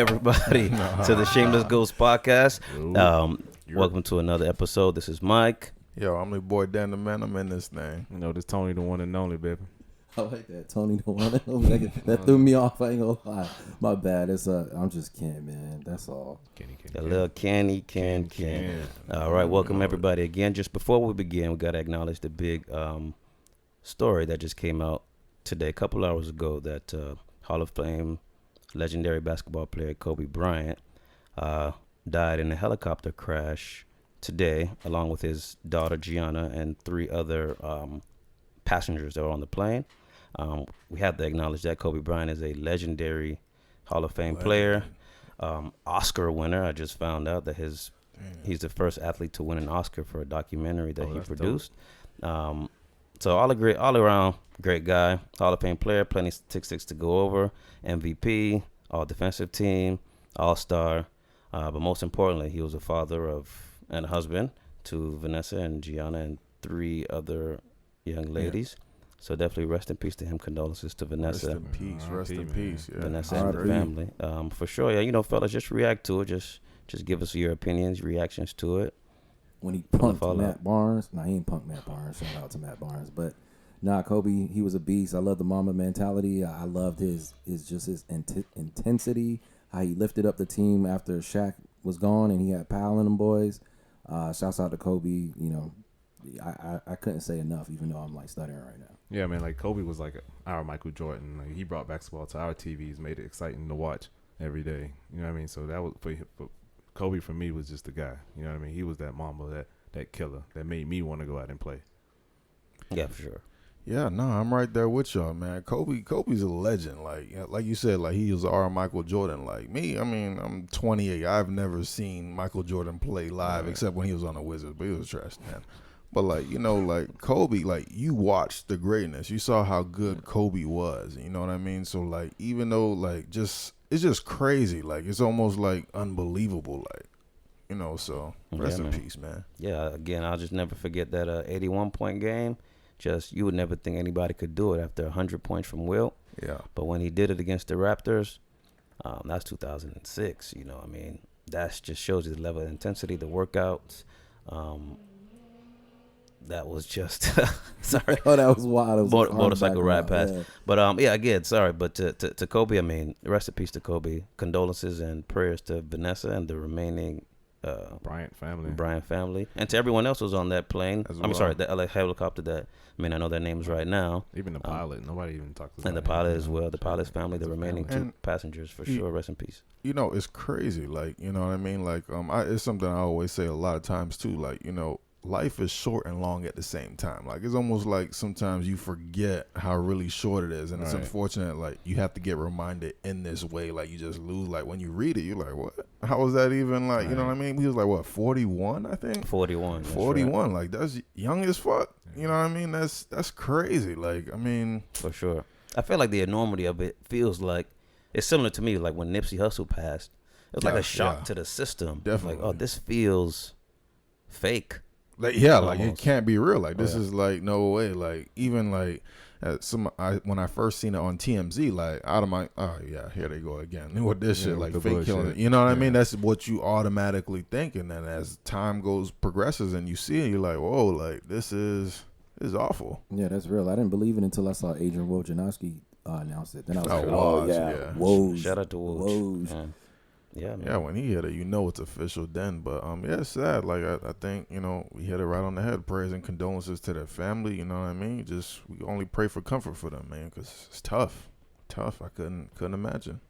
everybody to the Shameless Ghost podcast. Welcome to another episode. This is Mike. Yo, I'm the boy Dan the Man. I'm in this thing. You know, this Tony the one and only, baby. I like that. Tony the one and only. That threw me off. I ain't gonna lie. My bad. It's I'm just Ken, man. That's all. A little Kenny, Ken. All right, welcome everybody again. Just before we begin, we gotta acknowledge the big story that just came out today, a couple hours ago, that Hall of Fame legendary basketball player Kobe Bryant died in a helicopter crash today, along with his daughter Gianna and three other passengers that were on the plane. We have to acknowledge that Kobe Bryant is a legendary Hall of Fame player, Oscar winner. I just found out that he's the first athlete to win an Oscar for a documentary that he produced. So all around great guy, Hall of Fame player, plenty of statistics to go over, MVP, all defensive team, all-star. But most importantly, he was a father and a husband to Vanessa and Gianna and three other young ladies. So definitely rest in peace to him. Condolences to Vanessa. Rest in peace. Yeah. Vanessa and the family. For sure. Yeah, you know, fellas, just react to it. Just give us your opinions, reactions to it. When he punked Matt Barnes. He ain't punked Matt Barnes. Shout out to Matt Barnes. But Kobe, he was a beast. I love the Mamba mentality. I loved his intensity, how he lifted up the team after Shaq was gone and he had Powell and them boys. Shouts out to Kobe. You know, I couldn't say enough, even though I'm like stuttering right now. Yeah, man, like Kobe was like our Michael Jordan. Like he brought basketball to our TVs, made it exciting to watch every day. You know what I mean? So that was for Kobe, for me, was just the guy. You know what I mean? He was that Mamba, that killer that made me want to go out and play. Yeah, for sure. Yeah, no, I'm right there with y'all, man. Kobe's a legend. Like you said, like he was our Michael Jordan. Like me, I mean, I'm 28. I've never seen Michael Jordan play live except when he was on the Wizards, but he was trash, man. But like, you know, like Kobe, like you watched the greatness. You saw how good Kobe was. You know what I mean? So like, even though like it's just crazy. Like it's almost like unbelievable. Like, you know, so rest in peace, man. Yeah, again, I'll just never forget that 81-point game. Just, you would never think anybody could do it after 100 points from Wilt. Yeah. But when he did it against the Raptors, that's 2006. You know, I mean, that just shows you the level of intensity, the workouts. That was just sorry. Oh, that was wild. Motorcycle ride past. Yeah. But yeah, again, sorry. But to Kobe, I mean, rest in peace to Kobe. Condolences and prayers to Vanessa and the remaining Bryant family, and to everyone else who was on that plane. The LA helicopter. That, I mean, I know their names right now. Even the pilot, nobody even talks about. And the pilot as well. The pilot's family, the remaining two passengers, for sure. Rest in peace. You know, it's crazy. Like, you know what I mean? Like, it's something I always say a lot of times too. Like, you know, life is short and long at the same time. Like, it's almost like sometimes you forget how really short it is, and it's unfortunate. Like, you have to get reminded in this way. Like, you just lose. Like, when you read it, you're like, what? How was that even? Like, you know what I mean? He was like, what, 41? I think 41. 41. Right. Like, that's young as fuck. You know what I mean? That's crazy. Like, I mean, for sure. I feel like the enormity of it feels like it's similar to me. Like when Nipsey Hussle passed, it was like a shock to the system. Definitely. Like, oh, this feels fake. Like, like it can't be real. Like this is like no way. Like even like when I first seen it on TMZ, like out of my here they go again with this shit, like fake killing. You know what I mean? That's what you automatically think, and then as time progresses and you see it, you're like, whoa, like this is awful. Yeah, that's real. I didn't believe it until I saw Adrian Wojnarowski announced it. Then I was like, Woj. Shout out to Woj. Yeah, man. Yeah, when he hit it, you know it's official then. But it's sad. Like I think, you know, we hit it right on the head. Prayers and condolences to their family. You know what I mean? Just we only pray for comfort for them, man, because it's tough. I couldn't imagine.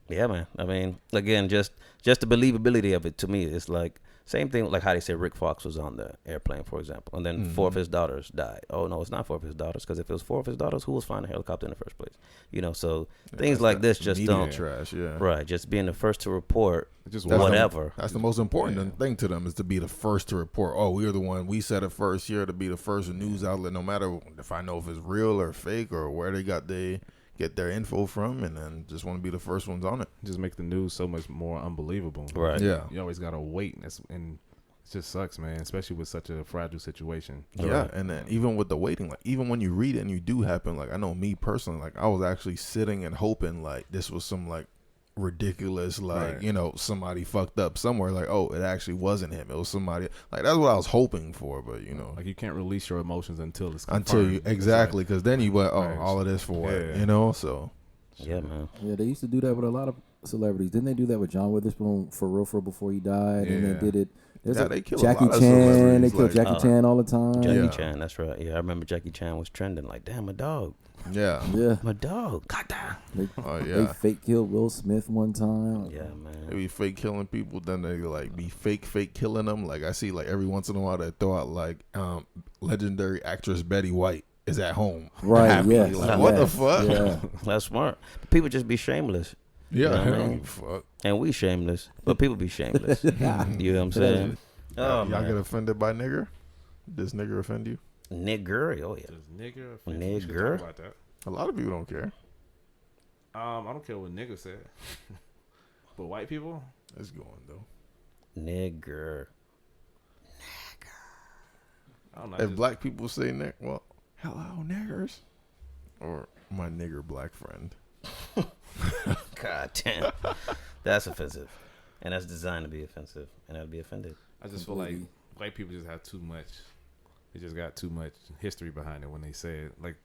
Yeah, man. I mean, again, just the believability of it to me is like same thing. Like how they say Rick Fox was on the airplane, for example, and then 4 of his daughters died. Oh no, it's not 4 of his daughters, because if it was 4 of his daughters, who was flying the helicopter in the first place? You know, so things like this just don't trash. Yeah, right. Just being the first to report, just whatever. That's the most important thing to them, is to be the first to report. Oh, we're the one. We said it first here, to be the first news outlet, no matter if I know if it's real or fake or where they get their info from, and then just want to be the first ones on it. Just make the news so much more unbelievable. Right. Yeah. You always gotta wait, and it just sucks, man, especially with such a fragile situation. Yeah, and then even with the waiting, like even when you read it and you do happen, like I know me personally, like I was actually sitting and hoping like this was some like ridiculous, like, Right. you know, somebody fucked up somewhere, like, oh, it actually wasn't him, it was somebody, like, that's what I was hoping for, but you know, Like you can't release your emotions until it's until confirmed. you It's like- exactly, because then you went, oh, Right. all of this for what, Yeah. you know, so Yeah, man. Yeah, they used to do that with a lot of celebrities. Didn't they do that with John Witherspoon for real before he died? And they Yeah. did it. There's Yeah, a they kill a Jackie lot of Chan. They celebrities, kill like- Jackie Chan all the time. Jackie Yeah. Chan, that's right. Yeah, I remember Jackie Chan was trending. Like, damn, my dog. yeah, Yeah, My dog. God damn. they, oh they yeah, fake killed Will Smith one time. Yeah, they man. be fake killing people, then they like be fake killing them. Like I see, like every once in a while they throw out like legendary actress Betty White is at home, Right, happy. yes, Like, what the yes, fuck? Yeah. That's smart. People just be shameless. Yeah, Yeah, I don't man. give a fuck. And we shameless. But people be shameless. You know what I'm saying? Oh, Y'all man. get offended by nigger? Does nigger offend you? Nigger. Oh, yeah. Does nigger offend you? We should Nigger? talk about that. A lot of people don't care. I don't care what nigga said, but white people. It's going though. Nigger. I don't know. If black people say nigger, well, hello niggers, or my nigger black friend. God damn. That's offensive. And that's designed to be offensive. And I'd be offended. I just feel like Completely. white people just have too much. They just got too much history behind it when they say it. Like,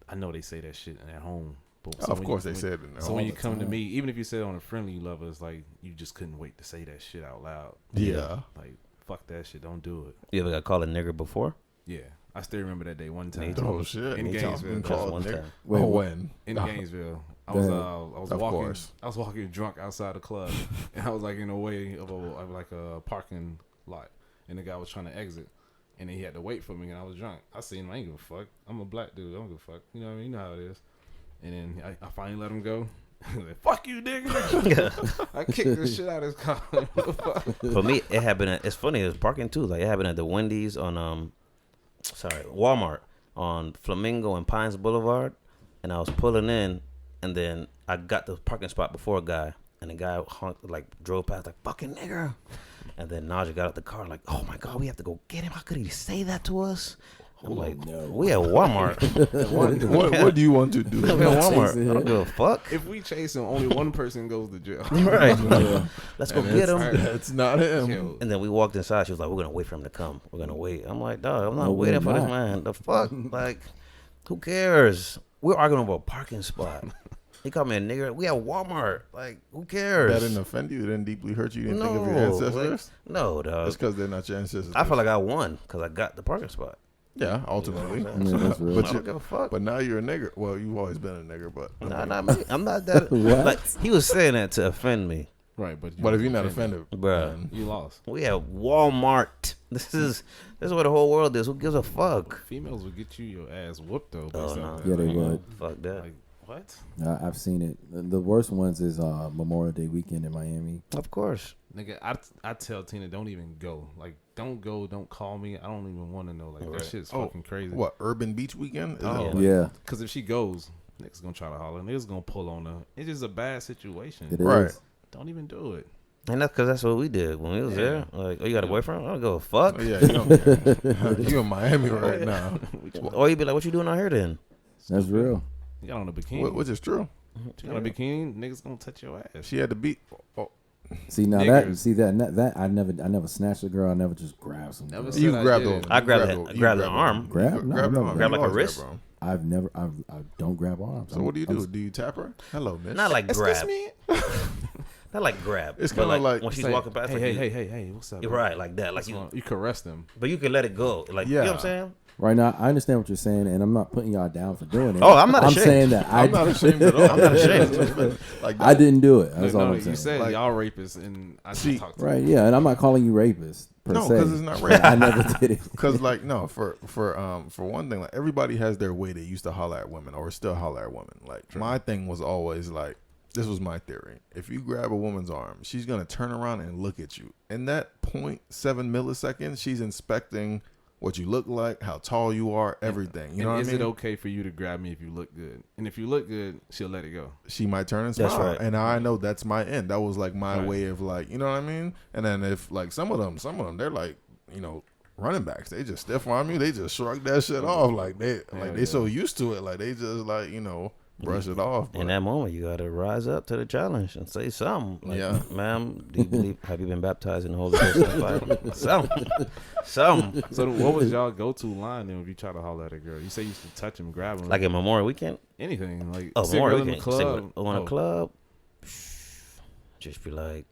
I know they say that shit at home, but Oh, of course they said it. So when all you the come to time. me, even if you say it on a friendly level, it's like you just couldn't wait to say that shit out loud. Yeah. Like, fuck that shit. Don't do it. You ever got called a nigger before? Yeah, I still remember that day one Me time. too. Oh shit. In You Gainesville. been Just called one nigger? time. Wait, Oh, what? when? In Gainesville. I Go was ahead. I was Of walking course. I was walking drunk outside the club and I was like in the way of a parking lot and the guy was trying to exit and then he had to wait for me and I was drunk. I seen him, I ain't give a fuck. I'm a black dude, I don't give a fuck. You know what I mean? You know how it is. And then I finally let him go. He was like, fuck you, nigga. I kicked the shit out of his car. For me, it happened at, it's funny, it was parking too. Like, it happened at the Wendy's on, Walmart on Flamingo and Pines Boulevard. And I was pulling in, and then I got the parking spot before a guy. And the guy honked, like, drove past, like, fucking nigger. And then Naja got out the car, like, oh my God, we have to go get him. How could he say that to us? I'm like, no. we at Walmart. What do you want to do? We at Walmart. I don't give a fuck. If we chase him, only one person goes to jail. Right. Yeah. Let's go And get him. It's not him. Yo, And then we walked inside. She was like, we're going to wait for him to come. We're going to wait. I'm like, dog, I'm not No, we're waiting for this not. man. The fuck? Like, who cares? We're arguing over a parking spot. He called me a nigger. We at Walmart. Like, who cares? That didn't offend you? It didn't deeply hurt you? You didn't no, think of your ancestors? like, no, That's dog. because they're not your ancestors. I feel like I won because I got the parking spot. Yeah, ultimately. You know what I'm saying? Yeah, that's real. I don't give a fuck. But now you're a nigger. Well, you've always been a nigger, but Nah, not me. I'm not that. What? Like, he was saying that to offend me. right, but if you're not offended, Bruh. then- you lost. We at Walmart. This is where the whole world is. Who gives a fuck? Females would get you your ass whooped though. Oh, based no. off that. Yeah, they Like, would. Fuck that. Like what? I've seen it. The worst ones is Memorial Day weekend in Miami. Of course. Nigga, I tell Tina, don't even go. Like, don't go. Don't call me. I don't even want to know. Like, Right. that shit's Oh, fucking crazy. what, Urban Beach Weekend? Is Oh, it- like, Yeah, Because if she goes, niggas gonna try to holler. Niggas gonna pull on her. It's just a bad situation. it is. Right. Don't even do it. And that's because that's what we did when we was Yeah. there. Like, oh, you got a boyfriend? I don't give a fuck. Oh, yeah, you don't care. You in Miami right now. Or you be like, what you doing out here then? That's real. You got on a bikini. Which is true. You got on a bikini. Niggas gonna touch your ass. She had to beat. Oh, See now Niggers. that I never snatched a girl. I never just grabbed some. Never girl. said you I grabbed did. the. I you grabbed the- the you grabbed the grabbed arm. Grab? You No, grab no, the arm. grab You like a always wrist? grab her arm. I've never. I don't grab arms. So what do you do? Do you tap her? Hello, miss. Not like Excuse grab. me. Not like grab. It's but kinda like- when she's Say, walking past. Hey, like hey, you, hey, hey, hey. What's up? You're bro? right, like that. Like What's you, wrong? You caress them. but you can let it go. Like, you know what I'm saying? Right now, I understand what you're saying, and I'm not putting y'all down for doing it. Oh, I'm not I'm ashamed. saying that I'm not ashamed at all. I'm not ashamed. Like I didn't do it. That's no, all I'm you saying. said Like- y'all rapists, and I See- just talked to Right? Yeah, and I'm not calling you rapist per No, se. because it's not rape. I never did it. Because like no, for one thing, like everybody has their way they used to holler at women or still holler at women. Like my thing was always like, this was my theory. If you grab a woman's arm, she's gonna turn around and look at you. In that 0.7 milliseconds, she's inspecting what you look like, how tall you are, everything. You know what I is mean? it okay for you to grab me if you look good? And if you look good, she'll let it go. She might turn and That's smile, right. and I know that's my end. That was like my Right. way of like, you know what I mean. And then if like some of them, they're like, you know, running backs. They just stiff arm you. They just shrug that shit off. Like they Yeah. so used to it. Like they just like, you know, brush it off. In that moment, you got to rise up to the challenge and say something. Like, Yeah. ma'am, do you believe? Have you been baptized in the Holy Ghost and fire? Something. So what was y'all go-to line then if you try to holler at a girl? You say you used to touch him, grab him, Like a Memorial Weekend. anything. Like Memorial in the Weekend. club. On a club, just be like.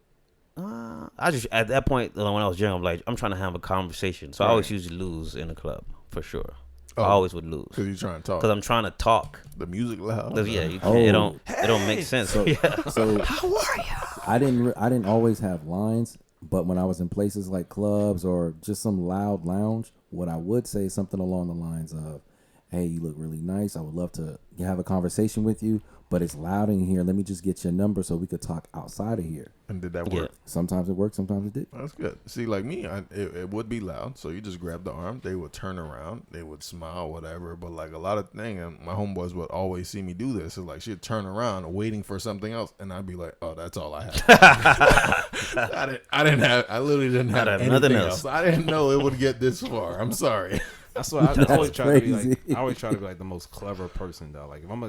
I just at that point when I was young, I'm like I'm trying to have a conversation, so I always usually lose in the club for sure. I always would lose because you're trying to talk. because I'm trying to talk. The music loud. Yeah, you can't, it don't make sense. So, Yeah. so How are you? I didn't always have lines, but when I was in places like clubs or just some loud lounge, what I would say is something along the lines of, "Hey, you look really nice. I would love to have a conversation with you, but it's loud in here. Let me just get your number so we could talk outside of here." And did that work? Sometimes it worked, sometimes it did. That's good. See, like me, it would be loud. So you just grab the arm. They would turn around. They would smile, whatever. But like a lot of things, and my homeboys would always see me do this. It's like she'd turn around waiting for something else. And I'd be like, oh, that's all I had. I literally didn't have have anything nothing else. else. I didn't know it would get this far. I'm sorry. That's why I always try to be crazy. like. I always try to be like the most clever person though. Like if I'm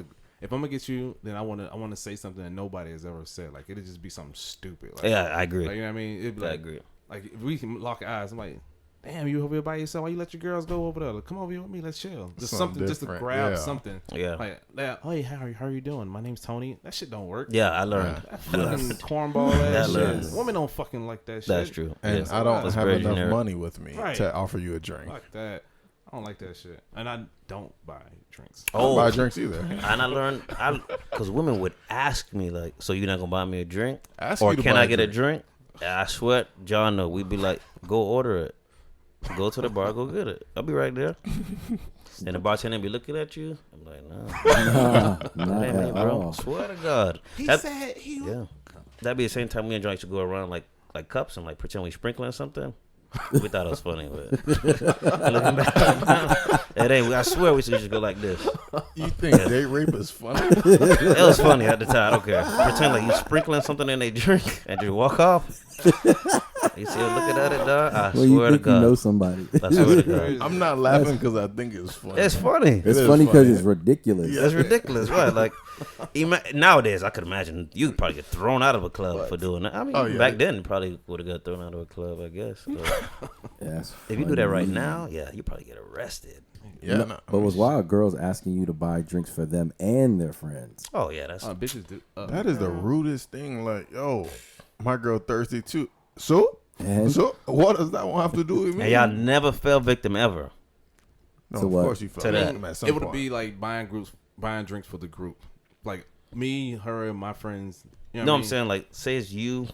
gonna get you, then I wanna say something that nobody has ever said. Like it'll just be something stupid. Like, Yeah, I agree. Like, you know what I mean? It'd be I like, agree. Like if we can lock eyes, I'm like, damn, you over here by yourself? Why you let your girls go over there? Like, come over here with me. Let's chill. Just something just to different, grab yeah. something. Yeah. Like that. Hey, how are you doing? My name's Tony. That shit don't work. Yeah, I learned. That fucking cornball That ass learns. shit. Women don't fucking like that shit. That's true. And Yes. I don't That's have very enough generic. money with me Right. to offer you a drink. Fuck that. I don't like that shit. And I don't buy drinks. I don't Oh, buy drinks either. and I learned, because women would ask me like, "So you're not gonna buy me a drink, Ask or you to can buy I get a drink?" And I swear, John, no, we'd be like, "Go order it. Go to the bar, go get it. I'll be right there." And the bartender be looking at you. I'm like, "Nah, Not that ain't me, at bro. all. Swear to God." He That- said he. Yeah, that'd be the same time we and John used to go around like cups and like pretend we sprinkling something. We thought it was funny, but looking back, it ain't. I swear we should just go like this. You think date rape is funny? It was funny at the time. I don't care. Pretend like you sprinkling something in they drink and just walk off. You see her looking at it, dog? I Well, you swear to think you God. know somebody. I swear to God. I'm not laughing because I think it's funny. It's funny. It's is funny because funny. it's ridiculous. It's ridiculous, right? Like nowadays, I could imagine you could probably get thrown out of a club for doing that. I mean, Oh, yeah. back then, you probably would have got thrown out of a club, I guess. But Yes. if you do that right now, yeah, you probably get arrested. Yeah, No, no, but what's wild, girls asking you to buy drinks for them and their friends. Oh yeah, that's Bitches do. that is the rudest thing. Like, yo, my girl thirsty too. So And what does that one have to do with me? and y'all never fell victim ever. no, To of what? course you felt To that. at some It would point. be like buying drinks for the group, like me, her, and my friends. You know No, what I I'm mean? saying like, say it's you,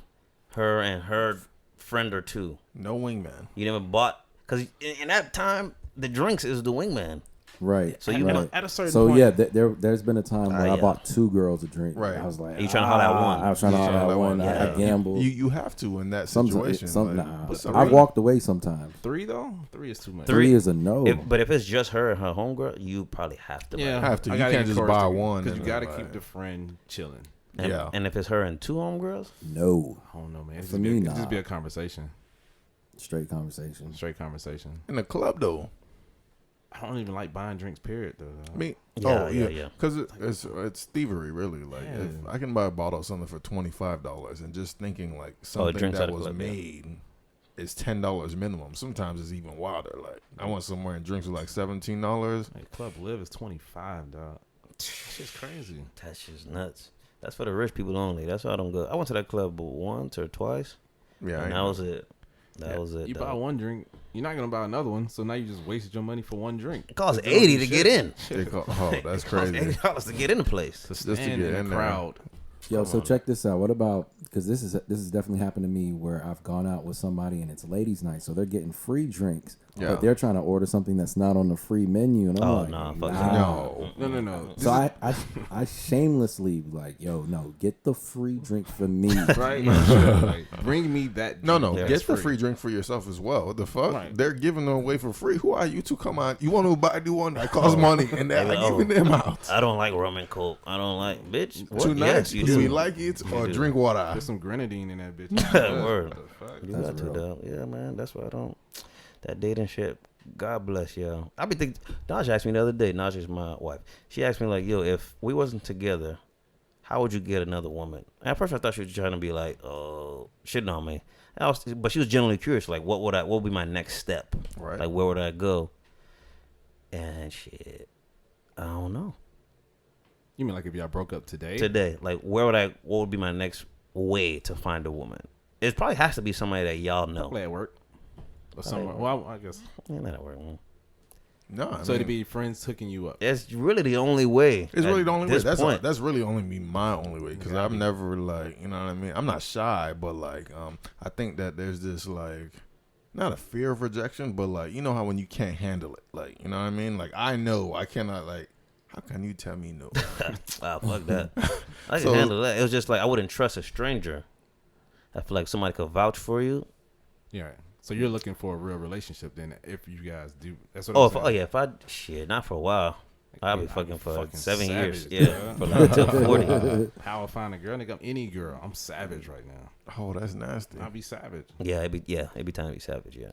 her, and her friend or two. no wingman. You never bought because in that time the drinks is the wingman. right. So you right. know, at a certain So point. yeah, there's been a time where I yeah. bought 2 girls a drink. Right. I was like, You trying to holler at one. I was trying to You holler trying at to one. holler at I one. gambled. You have to in that situation. Sometimes, like, I walked away sometimes. 3 though. 3 is too much. 3 is a no. But if it's just her and her homegirl, you probably have to. Yeah, buy it. Have to. I You gotta can't just encourage buy the- one because you and got to then keep buy the it. friend chilling. And, Yeah. and if it's her and 2 homegirls, No. I don't know, man. It's For just, me, it's just nah. be a conversation, Straight conversation. straight conversation. In the club though. I don't even like buying drinks. Period, though. I mean, Yeah. Because it's thievery, really. Like, Yeah. if I can buy a bottle of something for $25, and just thinking like something drinks that out of was club, yeah. made is $10 minimum. Sometimes it's even wilder. Like, I went somewhere and drinks were like $17. Like, Club Live is 25, dog. Shit's crazy. that's just nuts. That's for the rich people only. That's why I don't go. I went to that club once or twice, Yeah, and that was it. That was it. You buy dog. one drink, you're not gonna buy another one. So now you just wasted your money for one drink. It costs You're doing $80 to shit. get in. that's It costs crazy. $80 to get in the place. Just to Stand get in in the there. crowd. Yo, so check this out. What about, because this is definitely happened to me where I've gone out with somebody and it's ladies' night, so they're getting free drinks, Yeah. but they're trying to order something that's not on the free menu, and I'm Oh, like, nah, fuck nah. that. No. So I shamelessly like, yo, no, get the free drink for me. Right? Sure, like, bring me that. No, drink no. that's Get the free drink for yourself as well. What the fuck? Right. They're giving them away for free. Who are you to come on? You want to buy the one that costs money, and they're Oh. giving them out. I don't like rum and coke. I don't like, bitch. What? Tonight, Yes, you do do. we like it or do. drink water? There's some grenadine in that bitch. Word. What the fuck? You That's got to, real. though. Yeah, man. That's why I don't. That dating shit God bless you. I be thinking. Naja asked me the other day. Naja's my wife. She asked me like, "Yo, if we wasn't together, how would you get another woman?" And at first, I thought she was trying to be like, "Oh, shitting on me." But she was genuinely curious, like, what would be my next step? Right. Like, where would I go? And shit, I don't know. You mean like if y'all broke up today? Today, like, what would be my next way to find a woman? It probably has to be somebody that y'all know. Probably at work. Or somewhere. Well, I guess. Yeah, not at work. Man. No, So it'd be friends hooking you up. It's really the only way. It's really the only way. Point. That's really only be my only way because I'm never like, you know what I mean. I'm not shy, but like, I think that there's this like, not a fear of rejection, but like, you know how when you can't handle it, like, you know what I mean. Like I know I cannot like. How can you tell me no? Wow, fuck that. I can handle that. It was just like I wouldn't trust a stranger. I feel like somebody could vouch for you. Yeah. So you're looking for a real relationship then if you guys do. That's what I'm saying. If I shit, not for a while. I'll be fucking for 7 years. Savage, Yeah, for like until 40. How I find a girl, nigga, I'm any girl. I'm savage right now. Oh, that's nasty. I'll be savage. Yeah, it'd be time to be savage. Yeah,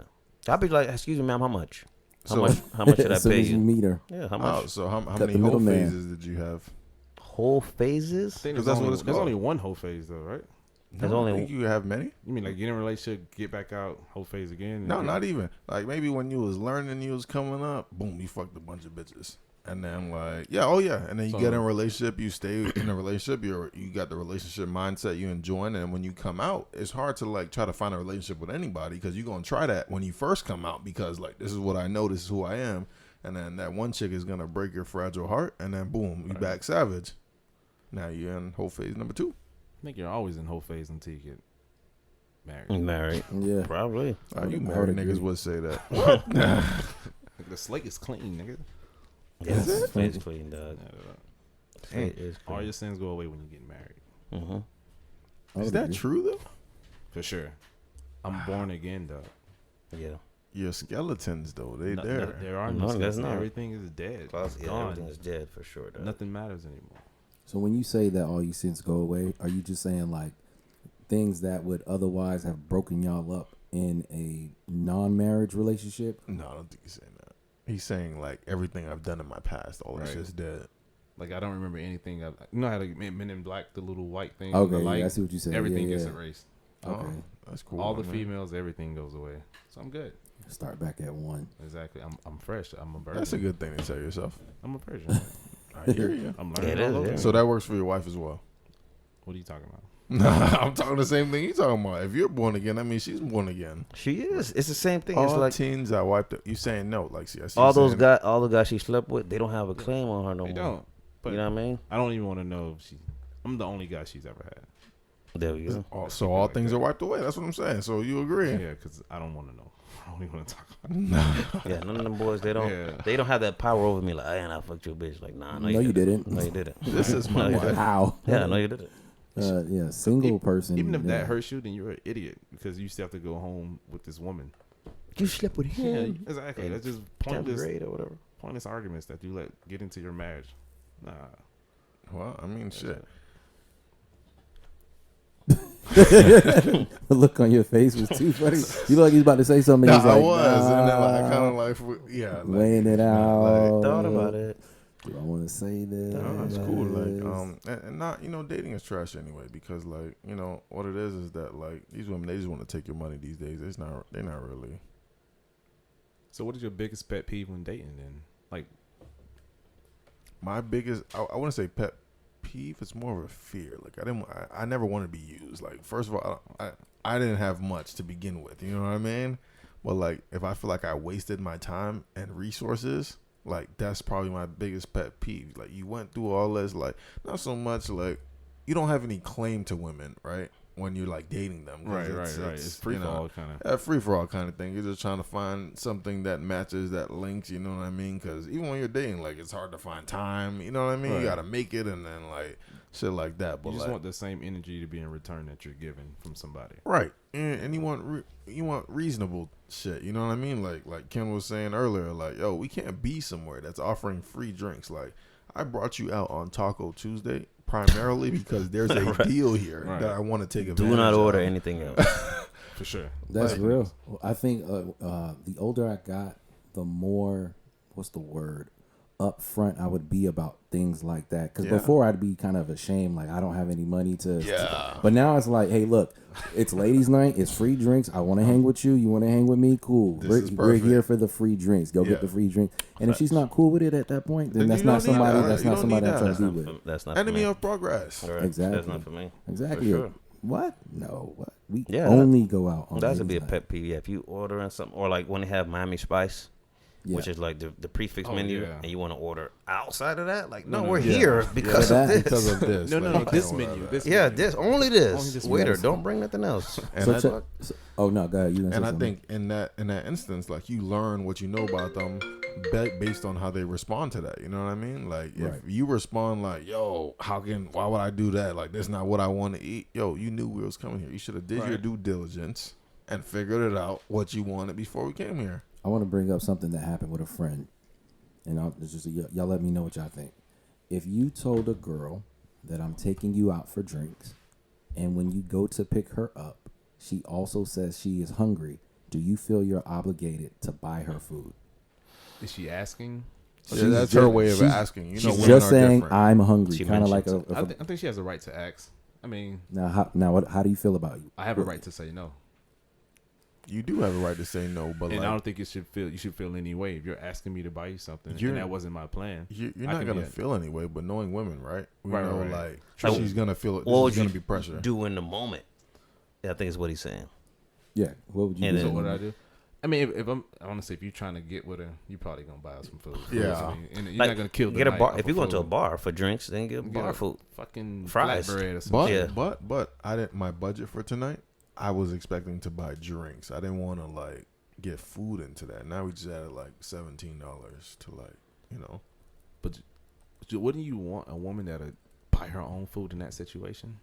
I'll be like, excuse me, ma'am, how much? How much should I as soon pay as you you? meet her. Yeah, how much? Oh, so how Cut many the whole middleman. phases did you have? Whole phases? I think Because there's that's what it's there's called. only one whole phase though, right? There's No, only I think you have many. You mean like get in a relationship, get back out, whole phase again? No, not even. Like maybe when you was learning, you was coming up, boom, you fucked a bunch of bitches. And then like, yeah, oh yeah. And then you get in a relationship, you stay in a relationship, you got the relationship mindset you enjoying, and when you come out, it's hard to like try to find a relationship with anybody because you're gonna try that when you first come out because like this is what I know, this is who I am. And then that one chick is gonna break your fragile heart, and then boom, you back savage. Now you're in whole phase number 2. I think you're always in whole phase until you get married. Married? Yeah. Probably. You I married would niggas agree. would say that. The slate is clean, nigga. Yeah, Is it? it's clean, dog. Yeah, It is all clean. your sins go away when you get married. Mm-hmm. I Is would that agree. true though? For sure. I'm born again, dog. Yeah. Your skeletons though, they No, there. there are No, no there's skeletons. not. Everything is dead. It's Yeah, gone. everything is dead for sure, dog. Nothing matters anymore. So when you say that all your sins go away, are you just saying like things that would otherwise have broken y'all up in a non-marriage relationship? No, I don't think he's saying that. He's saying like everything I've done in my past, all that Right. shit's dead. Like I don't remember anything. You know how like Men in Black, the little white thing. Okay, the light, yeah, I see what you said. Everything Yeah, gets yeah. erased. Okay. Oh, that's cool. All the man. females, everything goes away. So I'm good. Start back at 1. Exactly. I'm fresh. I'm a virgin. That's a good thing to tell yourself. I'm a virgin. I hear you. I'm Yeah, learning it all is, over. yeah. So that works for your wife as well. What are you talking about? I'm talking the same thing you talking about. If you're born again, that means she's born again. She is. It's the same thing. It's All like teens I wiped up. You saying no? Like, see, I see all you those saying- guys, all the guys she slept with, they don't have a claim on her no They more. don't. But You know what I mean? I don't even want to know if she. I'm the only guy she's ever had. There we go. Oh, Let's so keep it all like things that. are wiped away. That's what I'm saying. So you agree? Yeah, because I don't want to know. I don't even want to talk about it. Yeah, none of them boys, they don't, Yeah. they don't have that power over me. Like, and I fucked your bitch. Like, nah, No, you didn't. No, you didn't. This is my No, you wife. didn't. How? Yeah, no, you didn't. Yeah, single person. Even if yeah. that hurts you, then you're an idiot because you still have to go home with this woman. You slept with him. Exactly. In That's just 10th pointless, grade or whatever. pointless arguments that you let get into your marriage. Nah. Well, I mean, shit. The look on your face was too funny. You look like he's about to say something. Nah, he's like, I was, and then like, I nah, kind of like, yeah, like, weighing it out. like, Thought about it. Do I want to say this? no, that's cool. Like, and not, you know, dating is trash anyway because, like, you know, what it is that like these women they just want to take your money these days. They're not really. So, what is your biggest pet peeve when dating? Then, like, My biggest, I want to say pet peeve. It's more of a fear. Like I never want to be used. Like first of all, I didn't have much to begin with. You know what I mean? But like if I feel like I wasted my time and resources, like that's probably my biggest pet peeve. Like you went through all this, like not so much like you don't have any claim to women, right? When you're like dating them, 'cause right. It's free you for know, all kind of. a free for all kind of thing. You're just trying to find something that matches, that links. You know what I mean? Because even when you're dating, like it's hard to find time. You know what I mean? Right. You got to make it, and then like shit like that. But You just like, want the same energy to be in return that you're given from somebody. right, and you want reasonable shit. You know what I mean? Like Ken was saying earlier, like yo, we can't be somewhere that's offering free drinks. Like I brought you out on Taco Tuesday primarily because there's a deal here Right. that I want to take advantage Do not of. order anything else. For sure. That's Like- real. I think the older I got, the more, what's the word, upfront I would be about things like that. Because Yeah. before I'd be kind of ashamed, like I don't have any money to. Yeah. But now it's like, hey, look, it's ladies' night. It's free drinks. I want to hang with you. You want to hang with me? Cool. This is We're here perfect. for the free drinks. Go Yeah. get the free drink. And if she's not cool with it at that point, then Then that's you not don't need somebody. that. That's You not don't somebody need I'm trying that. to be with. That's not Enemy for me. of progress. All right. Exactly. That's not for me. Exactly. For sure. What? No. What? We Yeah, only go out on That ladies' would be a night. pet peeve. Yeah, if you ordering something, or like when they have Miami Spice, Yeah. which is like the prefix Oh, menu, yeah. and you want to order outside of that, like, no, No, we're yeah. here because Yeah, of that- this. Because of this. No, no, like, no. This you can't menu. order This that. Yeah, menu. this only this. Only this Waiter, medicine. don't bring nothing else. And So I- check, oh no, go ahead. You gonna say And I something? think in that instance, like you learn what you know about them based on how they respond to that. You know what I mean? Like if Right. you respond like, "Yo, why would I do that? Like that's not what I want to eat." Yo, you knew we was coming here. You should have did your Right. due diligence and figured it out what you wanted before we came here. I want to bring up something that happened with a friend, and y'all let me know what y'all think. If you told a girl that I'm taking you out for drinks, and when you go to pick her up, she also says she is hungry, do you feel you're obligated to buy her food? Is she asking? Yeah, She's that's her just- way of she's- asking. You know, She's women just are saying different. I'm hungry, She kind of like mentions a. I think she has a right to ask. I mean, How do you feel about you? I have a right to say no, You do have a right to say no, but and like I don't think you should feel any way if you're asking me to buy you something, You're- and that wasn't my plan. you're I not can gonna be feel anyway. But knowing women, right? We Right, know right. like True. she's gonna feel it. What would This is gonna you be pressure. do in the moment? I think is what he's saying. Yeah. What would you And do? So then- what do I do? I mean, if I'm honestly, if you're trying to get with her, you probably gonna buy her some food. Yeah. I mean, and you're Like, not gonna kill the Get a night bar. off If of you're going to a food. bar for drinks, then get Get bar a food. fucking Fries. flatbread or something. But Yeah. but I didn't. My budget for tonight, I was expecting to buy drinks. I didn't want to like get food into that. Now we just added like $17 to like But wouldn't you want a woman that'll buy her own food in that situation?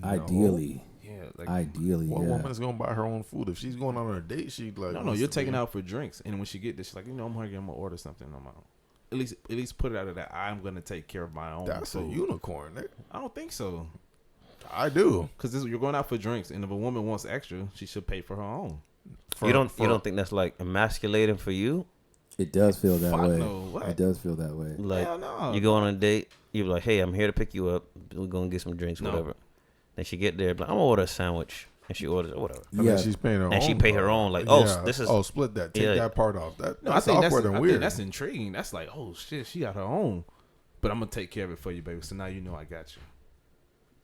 no. Ideally, Yeah, like ideally, What yeah. woman is gonna buy her own food if she's going on a date? She like no, wants you're to taking be- out for drinks, and when she get this, she's like, I'm hungry. I'm gonna order something on my own. At least put it out of that. I'm gonna take care of my own That's a food. unicorn. Nigga. I don't think so, I do. because you're going out for drinks, and if a woman wants extra, she should pay for her own. You don't think that's like emasculating for you? It does feel that Fuck way. no, what? It does feel that way. Like Hell no. you go on a date, you're like, hey, I'm here to pick you up. We're gonna get some drinks, No. whatever. Then she get there, like, I'm gonna order a sandwich, and she orders whatever. And Yeah. then she's paying her own. And she pay her though. own, like, oh, this is- split that. Take Yeah. that part off. No, That's I think awkward and I weird. think that's intriguing. That's like, oh shit, she got her own, but I'm gonna take care of it for you, baby. So now you know I got you.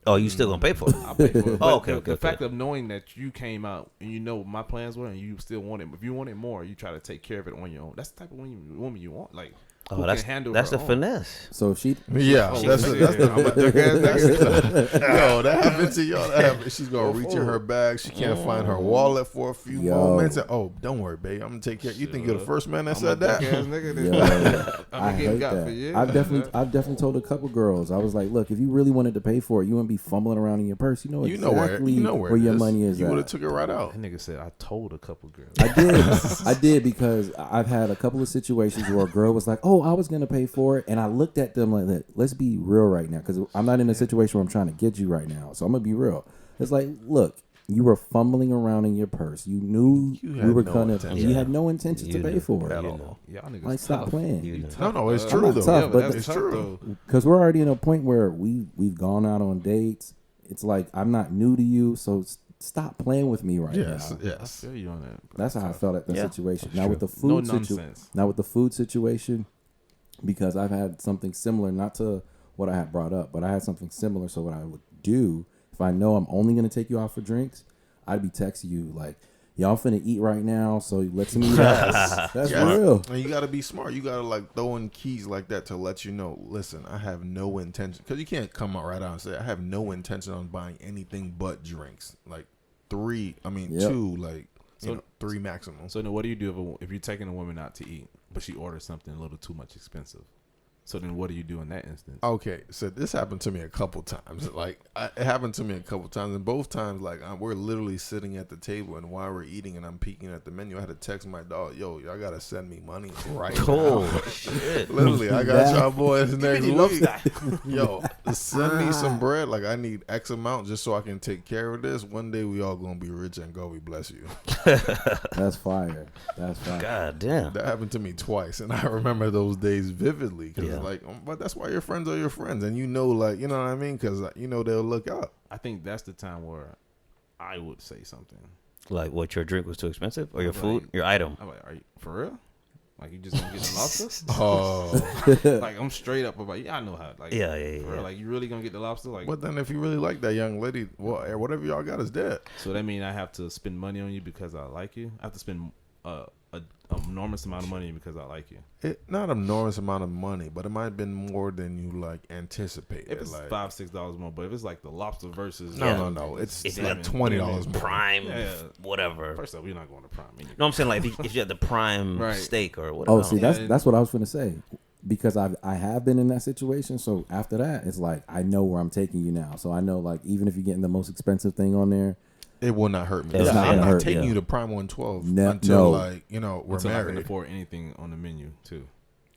Oh, you still gonna pay for it? I'll pay for it. Oh, But okay, the, okay, the okay. fact of knowing that you came out and you know what my plans were, and you still want it. If you want it more, you try to take care of it on your own. That's the type of woman you want. Like, who Oh, that's can handle that's her the own. finesse. So if she, Yeah, Oh, that's shit. the I'm a yo, that happened to y'all. That happened. She's gonna reach in her bag. She can't find her wallet for a few Yo. moments. And, oh, don't worry, babe. I'm gonna take care. You think you're the first man that said that? yo, I hate got for that. years. I've definitely told a couple girls. I was like, look, if you really wanted to pay for it, you wouldn't be fumbling around in your purse. You know You know exactly where your it is. money is You would have at. took it right out. That nigga said I told a couple girls. I did because I've had a couple of situations where a girl was like, "Oh, I was gonna pay for it," and I looked at them like that. Let's be real right now, because I'm not in a situation where I'm trying to get you right now. So I'm gonna be real. It's like, look, you were fumbling around in your purse. You knew You we had were no gonna. intention. You had no intention to You pay knew. for At it. all. Y'all niggas Like, stop tough. playing. You tough. know. No, it's I'm true not though. tough, yeah, but that's it's tough, true. though. Because we're already in a point where we've gone out on dates. It's like I'm not new to you, so stop playing with me right Yes, now. I yes. feel you on that. That's how I felt at that Yeah, situation. that's Now true. with the No food nonsense. now with the food situation, because I've had something similar, not to what I had brought up, but I had something similar. So what I would do if I know I'm only going to take you out for drinks, I'd be texting you like, "Y'all finna eat right now, so let's meet up." That's Yes. real. And you gotta be smart. You gotta like throw in keys like that to let you know. Listen, I have no intention, because you can't come out right out and say I have no intention on buying anything but drinks. Like Yep. two, like So- 3 maximum. So now, what do you do if you're taking a woman out to eat, but she orders something a little too much expensive? So then what do you do in that instance? Okay, so this happened to me a couple times. Like, it happened to me a couple times, and both times, like, we're literally sitting at the table, and while we're eating, and I'm peeking at the menu, I had to text my dog, "Yo, y'all gotta send me money right Oh now." shit! Literally, I got y'all boys next He loves week. that. Yo, send me some bread. Like, I need X amount just so I can take care of this. One day we all gonna be rich and go. We bless you. That's fire. That's fire. God damn. That happened to me twice, and I remember those days vividly. Cause Yeah. like, but that's why your friends are your friends, and you know, like, you know what I mean? Because you know they'll look out. I think that's the time where I would say something. Like, what, your drink was too expensive, or your Like- food, your item? I'm like, are you for real? Like, you just gonna get the lobster? Oh, Like, I'm straight up about, yeah, I know how. Like, Yeah. for real, like, you really gonna get the lobster? Like, but then if you really like that young lady, well, whatever y'all got is dead. so that mean I have to spend money on you because I like you? I have to spend an enormous amount of money because I like you. Not an enormous amount of money, but it might have been more than you like anticipated. If it's like, $5-6 more, but if it's like the lobster versus no, it's If like it's $20 more. Prime, Yeah. whatever. First off, we're not going to Prime. No, I'm saying, like, if you have the prime Right. steak or whatever. Oh, see, Yeah. that's what I was going to say. Because I have been in that situation. So after that, it's like, I know where I'm taking you now. So I know, like, even if you're getting the most expensive thing on there, It will not hurt me. It's not I'm gonna not hurt, taking yeah. you to Prime 112 No. until like we're Until I can married. afford anything on the menu, too.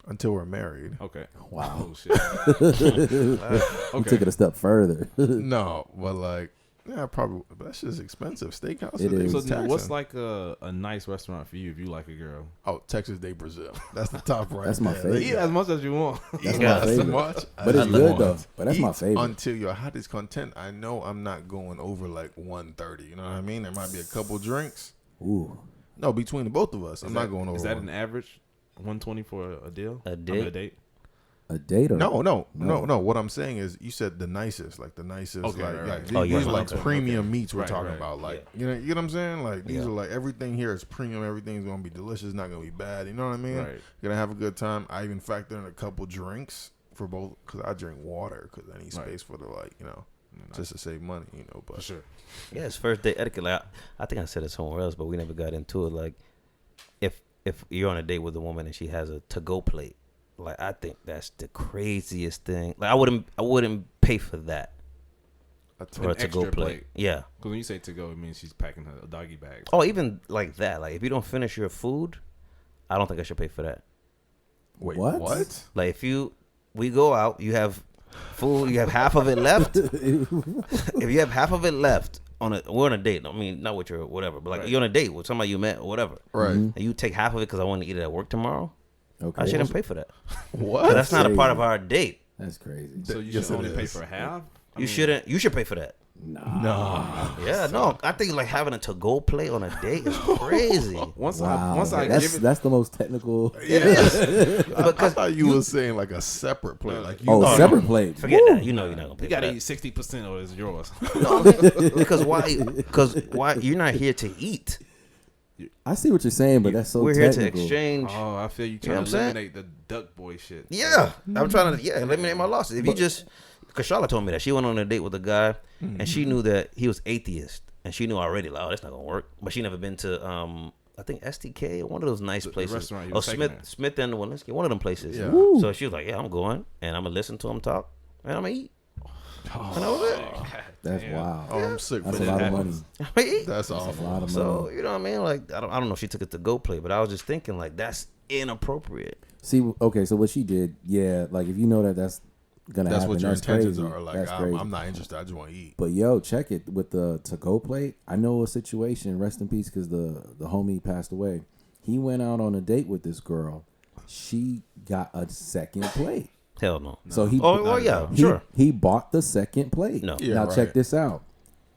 Until we're married. Okay. wow. Oh, shit. You took it a step further. No, but like, yeah, probably. But that's just expensive. Steakhouse. It is. So So then what's like a nice restaurant for you if you like a girl? Oh, Texas de Brazil. That's the top right. That's my there. favorite. Eat as much as you want. That's Eat my as favorite. much But as it's you good, want. though. But that's my Eat favorite. Until your heart is content. I know I'm not going over like 130. You know what I mean? There might be a couple drinks. Ooh. No, between the both of us, I'm not going over. Is that one. an average 120 for a deal? A I mean, date? a date? A date or No. What I'm saying is, you said the nicest, like the nicest, Okay, like, right, yeah, right. these, Oh, yeah. these are like Okay, premium okay. meats we're Right, talking right. about. Like, Yeah. you know what I'm saying? Like, these Yeah. are like, everything here is premium. Everything's gonna be delicious. Not gonna be bad. You know what I mean? Right. You're gonna have a good time. I even factor in a couple drinks for both, because I drink water because I need Right. space for the No, just to save money. But for sure. Yeah, it's first date etiquette. Like, I think I said it somewhere else, but we never got into it. Like, if you're on a date with a woman and she has a to-go plate, like, I think that's the craziest thing. Like, I wouldn't pay for that for a An to-go extra plate. plate. Yeah. Because when you say to go, it means she's packing her doggy bag. Oh, even like that. Like, if you don't finish your food, I don't think I should pay for that. wait, What? what? Like, we go out, you have food, you have half of it left. If you have half of it left we're on a date. I mean, not with your whatever, but like, Right. you're on a date with somebody you met or whatever, Right? and you take half of it because I want to eat it at work tomorrow. Okay. I shouldn't pay for that. What? But that's not a crazy. part of our date. That's crazy. So you Yes, should it only pay is. for half? You shouldn't. You should pay for that. Nah. Yeah, no. I think like having a to-go plate on a date is crazy. Once Wow. I that's, give it, that's the most technical. I thought you were saying like a separate plate, like you. Oh, separate plate. Forget Woo. that. You know you're not gonna pay you for gotta that. eat 60% or it's yours. No, because why? Because why? You're not here to eat. I see what you're saying, but that's so We're here to technical. exchange. Oh, I feel you know what trying I'm to saying? eliminate the duck boy shit. Yeah, I'm trying to eliminate my losses. If you just, because Charlotte told me that she went on a date with a guy and she knew that he was atheist and she knew already, like, oh, that's not gonna work. But she never been to I think STK, one of those nice The places. restaurant you Oh, was taking her. Smith and Walensky, one of them places. Yeah. Woo. So she was like, yeah, I'm going and I'm gonna listen to him talk and I'm gonna eat. And that was it. That's Damn. wow. Oh, I'm sick That's for a lot of that. money. I'm gonna eat. That's That's a awful. lot of So money. you know what I mean? Like I don't know if she took it to go play, but I was just thinking like that's inappropriate. See, okay, so what she did, yeah, like if you know that that's gonna That's happen, what your that's intentions crazy. are. Like, That's crazy. I'm not interested. I just want to eat. But yo, check it with the to-go plate. I know a situation. Rest in peace, because the homie passed away. He went out on a date with this girl. She got a second plate. Hell no. So he Oh well, yeah, he, sure. he bought the second plate. No. Yeah, now right. check this out.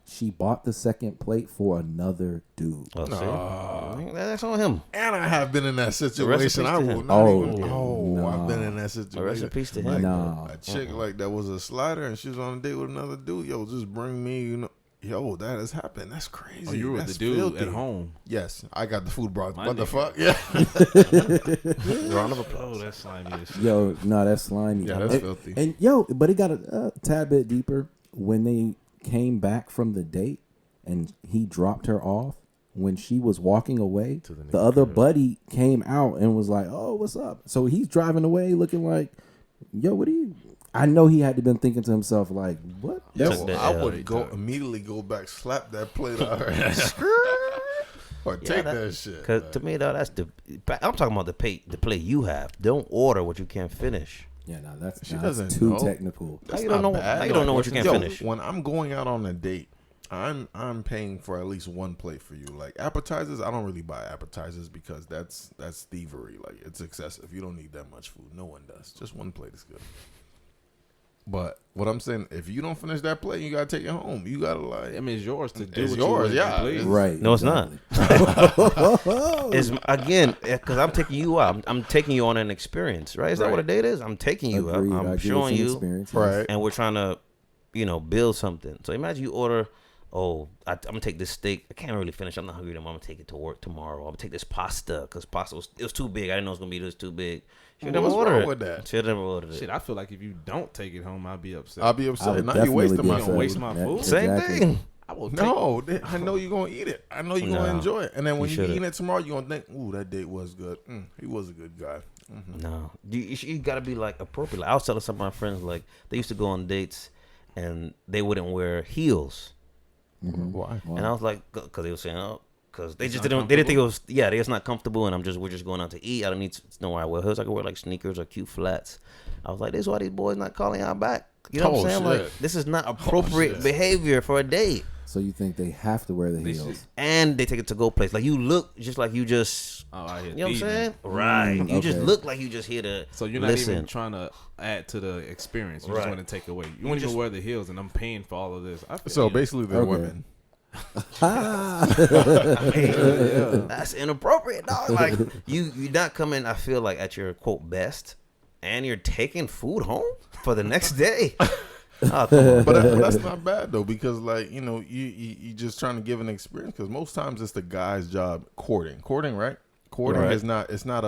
She bought the second plate for another dude. Oh, see? That's on him. And I have been in that rest in situation. peace I to will him. not Oh, even. Oh, I've nah. been in that Rest in situation. peace to him. Like, Nah. a chick like that was a slider, and she was on a date with another dude. Yo, just bring me. Yo, that has happened. That's crazy. Oh, you were with That's the dude filthy. at home. Yes, I got the food brought. My What the nigga. fuck? Yeah. Round of applause. Oh, that's slimy as shit. Yo, no, that's slimy. Yeah, that's and, filthy. And yo, but it got a tad bit deeper when they came back from the date and he dropped her off. When she was walking away, To the the nigga other crib. buddy came out and was like, "Oh, what's up?" So he's driving away, looking like, yo, what do you? I know he had to been thinking to himself like, what? Yo, Took the I L. would immediately go back, slap that plate out her ass, or take that shit. Because to me, though, that's I'm talking about the plate you have. Don't order what you can't finish. Yeah, no, that's She that's doesn't too know. technical. How you don't know? How you don't know what you can't finish? When I'm going out on a date, I'm paying for at least one plate for you. Like appetizers, I don't really buy appetizers because that's thievery. Like it's excessive. You don't need that much food. No one does. Just one plate is good. But what I'm saying, if you don't finish that plate, you gotta take it home. You gotta like. I mean, it's yours to do. It's what yours, you yeah. please. Right. No, it's exactly. not. It's again because I'm taking you out. I'm taking you on an experience, right? Is that what a date is? I'm taking you Agreed. out. I I'm agree showing with you, some experience, Right. yes. and we're trying to, build something. So imagine you order. Oh, I'm gonna take this steak. I can't really finish. I'm not hungry anymore. I'm gonna take it to work tomorrow. I'm gonna take this pasta because pasta was too big. I didn't know it was gonna be this too big. Should never What's order wrong it. with that? Should never ordered it. Shit, I feel like if you don't take it home, I'll be upset. I'll be I upset. would Now you definitely wasting be my gonna upset. waste my food? Same Exactly. thing. I will No, I know you're gonna eat it. I know you're gonna No. enjoy it. And then when You you should've. eat it tomorrow, you're gonna think, "Ooh, that date was good. He was a good guy." No, you gotta be like appropriate. Like, I was telling some of my friends like they used to go on dates and they wouldn't wear heels, Why? and I was like, because they were saying, oh, because they It's just not didn't. They didn't think it was. Yeah, it's not comfortable, and we're just going out to eat. I don't need to know where I wear heels. I can wear like sneakers or cute flats. I was like, this is why these boys not calling out back. You know what I'm saying? Oh, Like shit. this is not appropriate shit. behavior for a date. So you think they have to wear the They heels? should. And they take it to go place. Like you look just like you just. Oh, I hear You know what I'm thieving. saying? Right. You just okay. look like you just here to. So you're not listen. even trying to add to the experience. You Right. just want to take away. You want to just- wear the heels, and I'm paying for all of this. I feel So you. basically, they're Okay. women. That's inappropriate, dog. Like you not coming. I feel like at your quote best, and you're taking food home for the next day. Oh, come on. But that's not bad though, because like you just trying to give an experience. Because most times it's the guy's job courting, right? Courting Right. is not. It's not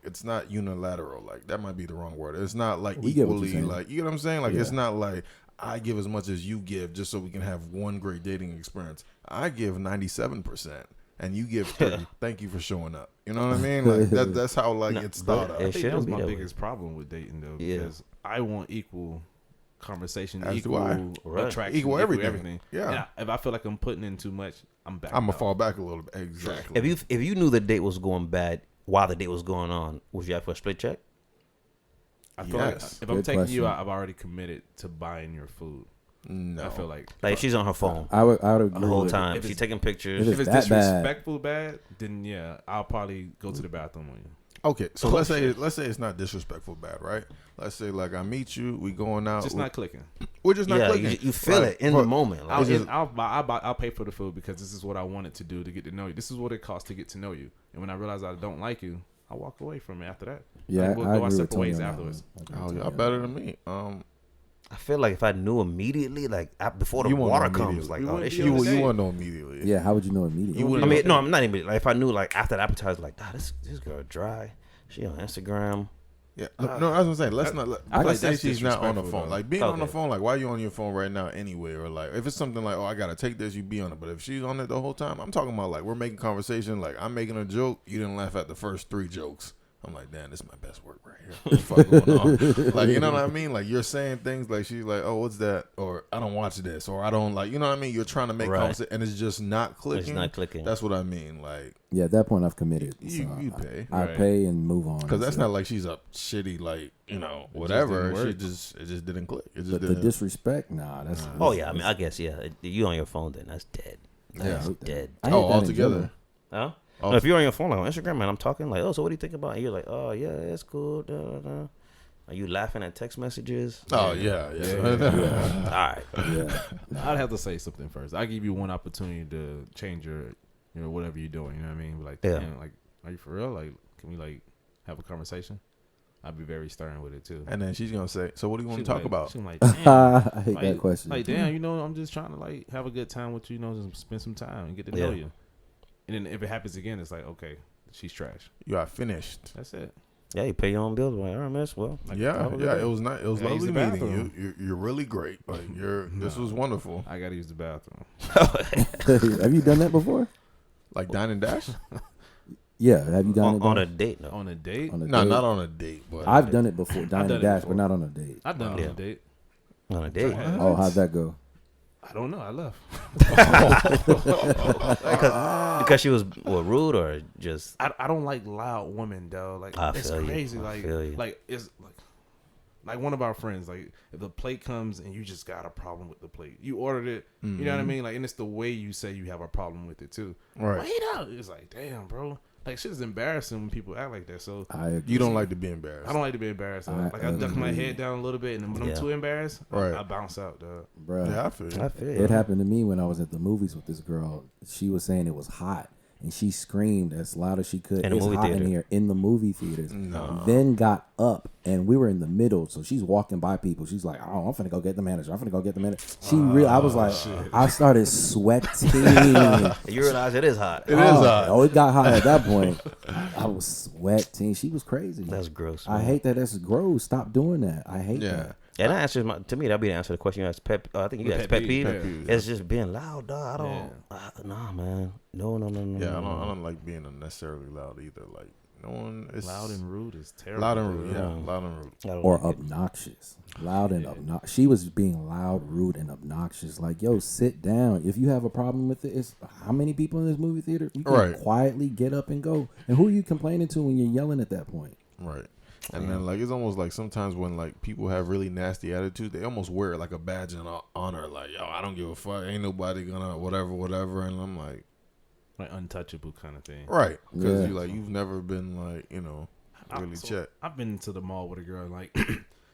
it's not unilateral. Like that might be the wrong word. It's not like We get what you're equally. saying. Like you know what I'm saying? Like it's Yeah. not like I give as much as you give just so we can have one great dating experience. I give 97%. And you give 30. Thank you for showing up. You know what I mean? Like that's how like No, it's but thought of. I it think shouldn't that's be my that way. biggest problem with dating though, Yeah. because I want equal conversation, As do equal I. Right. attraction, Equal everything. Yeah. And if I feel like I'm putting in too much, I'm back. I'm gonna fall back a little bit. Exactly. If you knew the date was going bad while the date was going on, would you have for a split check? I feel like Yes. if I'm Good taking you question. out, I've already committed to buying your food. No. I feel like Like if she's on her phone I would the agree. whole with it. time, if she's it's- taking pictures. if if it's that bad. disrespectful bad, then yeah, I'll probably go to the bathroom on you. Okay, so let's say it's not disrespectful bad, right? Let's say like I meet you, we going out, Just not clicking. we're just not Yeah, clicking. you feel Like, it in bro, the moment. Like, I'll pay for the food because this is what I wanted to do to get to know you. This is what it costs to get to know you. And when I realize I don't like you, I'll walk away from it after that. Yeah, Like, we'll I go agree our with separate Tony ways on that afterwards. one. I agree Oh, with y'all Tony better on than me. I feel like if I knew immediately, like before the You won't water know comes, immediately. like We oh, wouldn't this be shit. on You the you date. want to know immediately. that. Yeah, how would you know immediately? You I wouldn't mean, no, I'm not even like if I knew like after the appetizer, like this girl dry. She on Instagram. Yeah. No, I was gonna say let's not. I feel Let's say like that's she's not on the disrespectful, phone. though. Like being on the Okay. phone, like why you on your phone right now anyway? Or like if it's something like, oh, I gotta take this, you be on it. But if she's on it the whole time, I'm talking about like we're making conversation. Like I'm making a joke, you didn't laugh at the first 3 jokes. I'm like, damn, this is my best work right here. What the fuck going on? Like, you know what I mean? Like, you're saying things like she's like, oh, what's that? Or I don't watch this. Or I don't like, you know what I mean? You're trying to make Right. conversation, and it's just not clicking. It's not clicking. That's what I mean. Like, Yeah, at that point I've committed. you So pay. I Right. pay and move on. Because that's not like she's a shitty, like, you know, whatever. didn't work. It just didn't click. It just But the didn't. disrespect, nah. That's Oh yeah, I mean, I guess yeah. You on your phone, then that's dead. That's Yeah. dead. I hate Oh, that in altogether. general. Huh? Oh. No, if you're on your phone like on Instagram and I'm talking like, oh, so what do you think about it? And you're like, oh yeah, it's cool. Da, da, da. Are you laughing at text messages? Oh, yeah. All right. Yeah. I'd have to say something first. I give you one opportunity to change your, whatever you're doing. You know what I mean? Like, Yeah. damn, like, are you for real? Like, can we like have a conversation? I'd be very stern with it too. And then she's going to say, so what do you want She's to talk like- about? She's like, damn. I hate that question. Like, damn, I'm just trying to like have a good time with you. Just spend some time and get to know Yeah. you. And then if it happens again, it's like, okay, she's trash. You are finished. That's it. Yeah, you pay your own bills. Like, all right, miss. Well, Like, Yeah, have a good yeah, day. it was not. It was Yeah, use lovely the meeting you. bathroom. You're really great. Like this was wonderful. I gotta use the bathroom. Have you done that before? Like dine and dash. Yeah, have you done it? On Don? a date? No. On a date? On a No, date? not on a date, but I've done it before, dine done and it dash, before. but not on a date. I've done it Yeah. on a date. On a date? Oh, how'd that go? I don't know. I left. Because she was rude or just. I don't like loud women, though. Like I it's feel you. crazy. I Like feel you. like it's like one of our friends. Like if the plate comes and you just got a problem with the plate, you ordered it. You know what I mean? Like, and it's the way you say you have a problem with it too. Right. Wait up. It's like, damn, bro. Like shit is embarrassing when people act like that. So I agree. you don't like to be embarrassed. I don't like to be embarrassed. I Like I duck my agree. head down a little bit, and then when Yeah. I'm too embarrassed, Right. I bounce out, dog. Bruh. Yeah, I feel you. I feel you. It happened to me when I was at the movies with this girl. She was saying it was hot, and she screamed as loud as she could. In the It's movie hot theater? in here in the movie theaters. No. Then got up, and we were in the middle. So she's walking by people. She's like, "Oh, I'm finna go get the manager. I'm finna go get the manager." I was like, I started sweating. You realize it is hot. It is hot. Oh, it got hot at that point. I was sweating. She was crazy. That's gross. I man. hate that. That's gross. Stop doing that. I hate Yeah. that. And that answers to me. That'd be the answer to the question you asked. I think you The asked pet pet peeve, peeve. pet peeve, It's just being loud, dog. I don't. Nah, man. No. Yeah, I don't like being unnecessarily loud either. Like no one is Loud and rude is terrible. loud and rude. dude. Yeah, loud and rude. I don't Or like it. obnoxious. Loud and obnoxious. She was being loud, rude, and obnoxious. Like, yo, sit down. If you have a problem with it, it's how many people in this movie theater? You can Right. quietly get up and go. And who are you complaining to when you're yelling at that point? Right. And then like it's almost like sometimes when like people have really nasty attitudes, they almost wear it like a badge of honor. Like, yo, I don't give a fuck. Ain't nobody gonna whatever. And I'm like, Like untouchable kind of thing. right, because Yeah. you like you've never been like really checked. I've been to the mall with a girl, like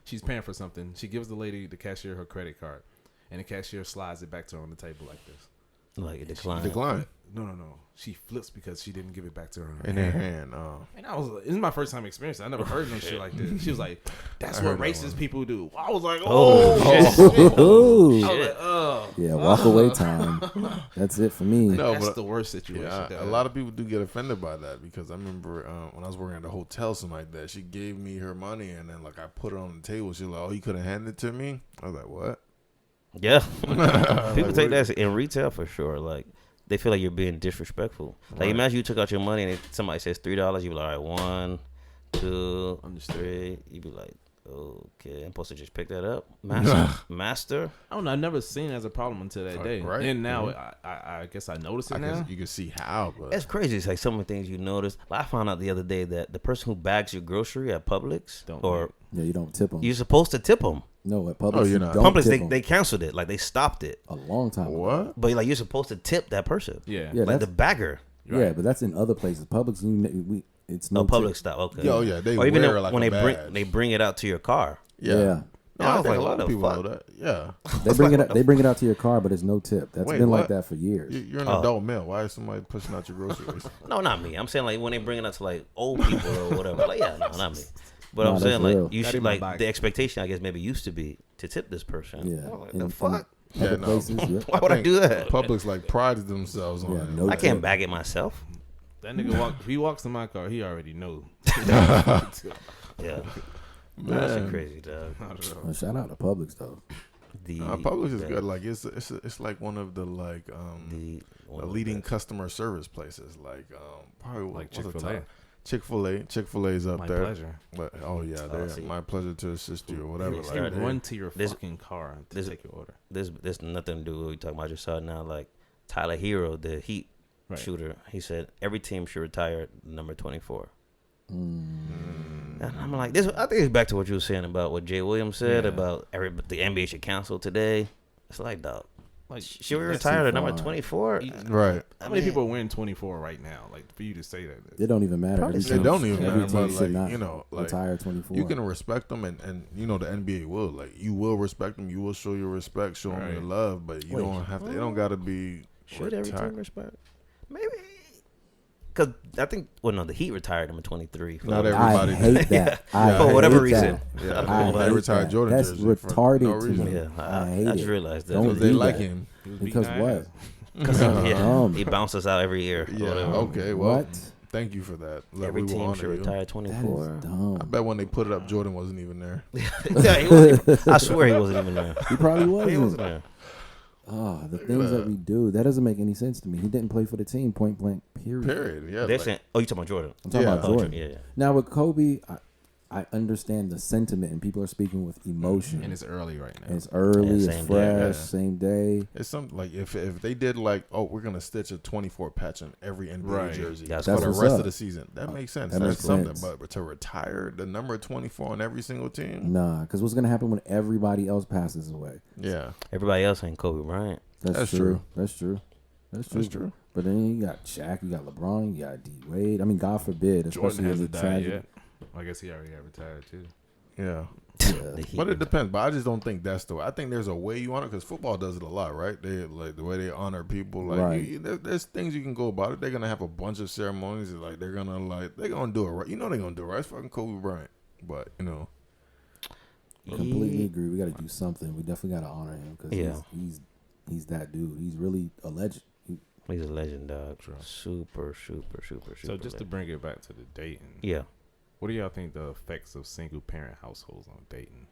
she's paying for something. She gives the lady, the cashier, her credit card, and the cashier slides it back to her on the table like this. Like it declined. Decline No. She flips because she didn't give it back to her. in their hand. And I was like, this is my first time experiencing. I never heard no shit like this. She was like, that's I what heard that racist one. people do. I was like, Oh, oh, shit. Ooh. I was like, oh. Yeah, walk away time. That's it for me. No, That's but the worst situation. yeah, dog. a lot of people do get offended by that because I remember when I was working at the hotel, something like that. She gave me her money and then like I put it on the table. She was like, "Oh, you couldn't hand it to me." I was like, "What?" Yeah. People take that in retail for sure. Like they feel like you're being disrespectful. Like Right. imagine you took out your money and somebody says $3. You be like, all right, 1, 2, Understood. 3. You be like, okay, I'm supposed to just pick that up, master. I don't know. I've never seen it as a problem until that day. Right. And now I guess I notice it I now. guess you can see how, but It's crazy. It's like some of the things you notice. Like I found out the other day that the person who bags your grocery at Publix, Don't or Yeah, you don't tip them. you're supposed to tip them. No, at Publix, Oh, you you're not. don't Publix, tip 'em. they canceled it. Like they stopped it. A long time ago. what? But like you're supposed to tip that person. yeah. Yeah, Like the that's, bagger. yeah, but that's in other places. Publix, it's no No, Publix tip. stop. Okay. Yeah, oh, yeah, they or even wear though like when a they bring badge. they bring it out to your car. Yeah, Yeah. No, I I was think like, a lot what of the people fuck? know that. Yeah, They bring it out to your car, but it's no tip. That's Wait, been like what? that for years. You're an Oh. adult male. Why is somebody pushing out your groceries? No, not me. I'm saying like when they bring it out to like old people or whatever. Like yeah, no, not me. But Nah, I'm that's saying real. like you That should in my like bag. the expectation I guess maybe used to be to tip this person. Yeah. Like, In- the in fuck? Yeah, Other no. places, yep. Why would I do that? Publix like prides themselves on Yeah, it. no I can't tip. bag it myself. That nigga if he walks in my car, he already knows. Yeah. Nah, that shit crazy, dog. I don't know. Well, shout out to Publix though. The Publix is the- good. Like it's like one of the like The, the leading customer service places. Like probably Like what's the Chick-fil-A. top? Chick-fil-A's up My there. pleasure. But they're see. my pleasure to assist you or whatever. Yeah, Like, started they- Run to your This- fucking car to this- take your order. This nothing to do with what we talking about. I just saw it now. Like Tyler Hero, the Heat Right. shooter, he said every team should retire number 24. And I'm like, this. I think it's back to what you were saying about what Jay Williams said Yeah. about the NBA should cancel today. It's like, dog, Like, should we that's retire too at number far. 24? right. How many people are wearing 24 right now? Like for you to say that. It don't even matter. Probably Every so. It team- don't even every matter. team But should like not you know, like retire 24. you can respect them, and you know the NBA will like you will respect them. You will show your respect, show them your Right. love. But you Wait. don't have to. It don't got to be. Should every retired. team respect? Maybe. Because I think, well, no, the Heat retired number 23. For Not like- everybody I hate that. I For whatever hate that. reason. Yeah, I they hate retired that. Jordan That's jersey for retarded no to reason. me. Yeah, I I hate just it. realized that. Don't Because they do like that. him. He was beating Because our what? ass. Because Dumb. he bounces out every year. or Yeah. whatever. Okay. Well, What? thank you for that. Like, Every we will team honor should you. retire That 24. is dumb. I bet when they put it up, Jordan wasn't even there. Yeah, he wasn't even, I swear he wasn't even there. He probably He wasn't. wasn't there. The things that we do, that doesn't make any sense to me. He didn't play for the team, point blank, period. Period. Yeah. They're like- saying, oh, you talking about Jordan? I'm talking about Oh, Jordan. yeah. Now with Kobe, I understand the sentiment, and people are speaking with emotion. And it's early right now. It's early, Yeah, it's same fresh, day. Yeah. same day. It's something like if they did like, oh, we're gonna stitch a 24 patch on every NBA Right. jersey That's for cool. the what's rest up. of the season, that makes sense. That That's makes something. sense. But to retire the number 24 on every single team, Nah, because what's gonna happen when everybody else passes away? yeah, Everybody else ain't Kobe Bryant. That's true. true. That's true. that's true. But then you got Shaq, you got LeBron, you got D Wade. I mean, God forbid, especially Jordan in hasn't the died tragic. yet. I guess he already got retired too. Yeah. Yeah. The Heat. But it depends. But I just don't think that's the way. I think there's a way you honor, because football does it a lot, right? They like the way they honor people. Like Right. there's things you can go about it. They're gonna have a bunch of ceremonies. Like they're gonna do it right. You know they're gonna do it right. It's fucking Kobe Bryant. But Completely agree. We got to do something. We definitely got to honor him because Yeah. he's that dude. He's really a legend. He's a legend, dog. True. Super. So just to bring it back to the dating, yeah. what do y'all think the effects of single parent households on dating?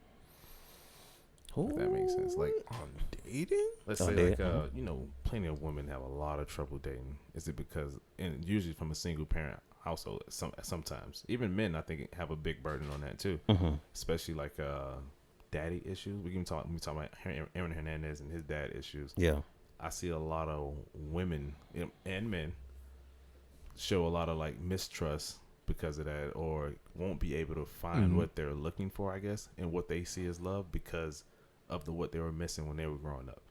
If that makes sense. Like, on dating, let's On say, like, dating? plenty of women have a lot of trouble dating. Is it because, and usually from a single parent household, sometimes even men, I think, have a big burden on that too, Mm-hmm. especially like daddy issues. We talk about Aaron Hernandez and his dad issues. Yeah. I see a lot of women and men show a lot of like mistrust because of that, or won't be able to find what they're looking for, I guess, and what they see as love because of what they were missing when they were growing up.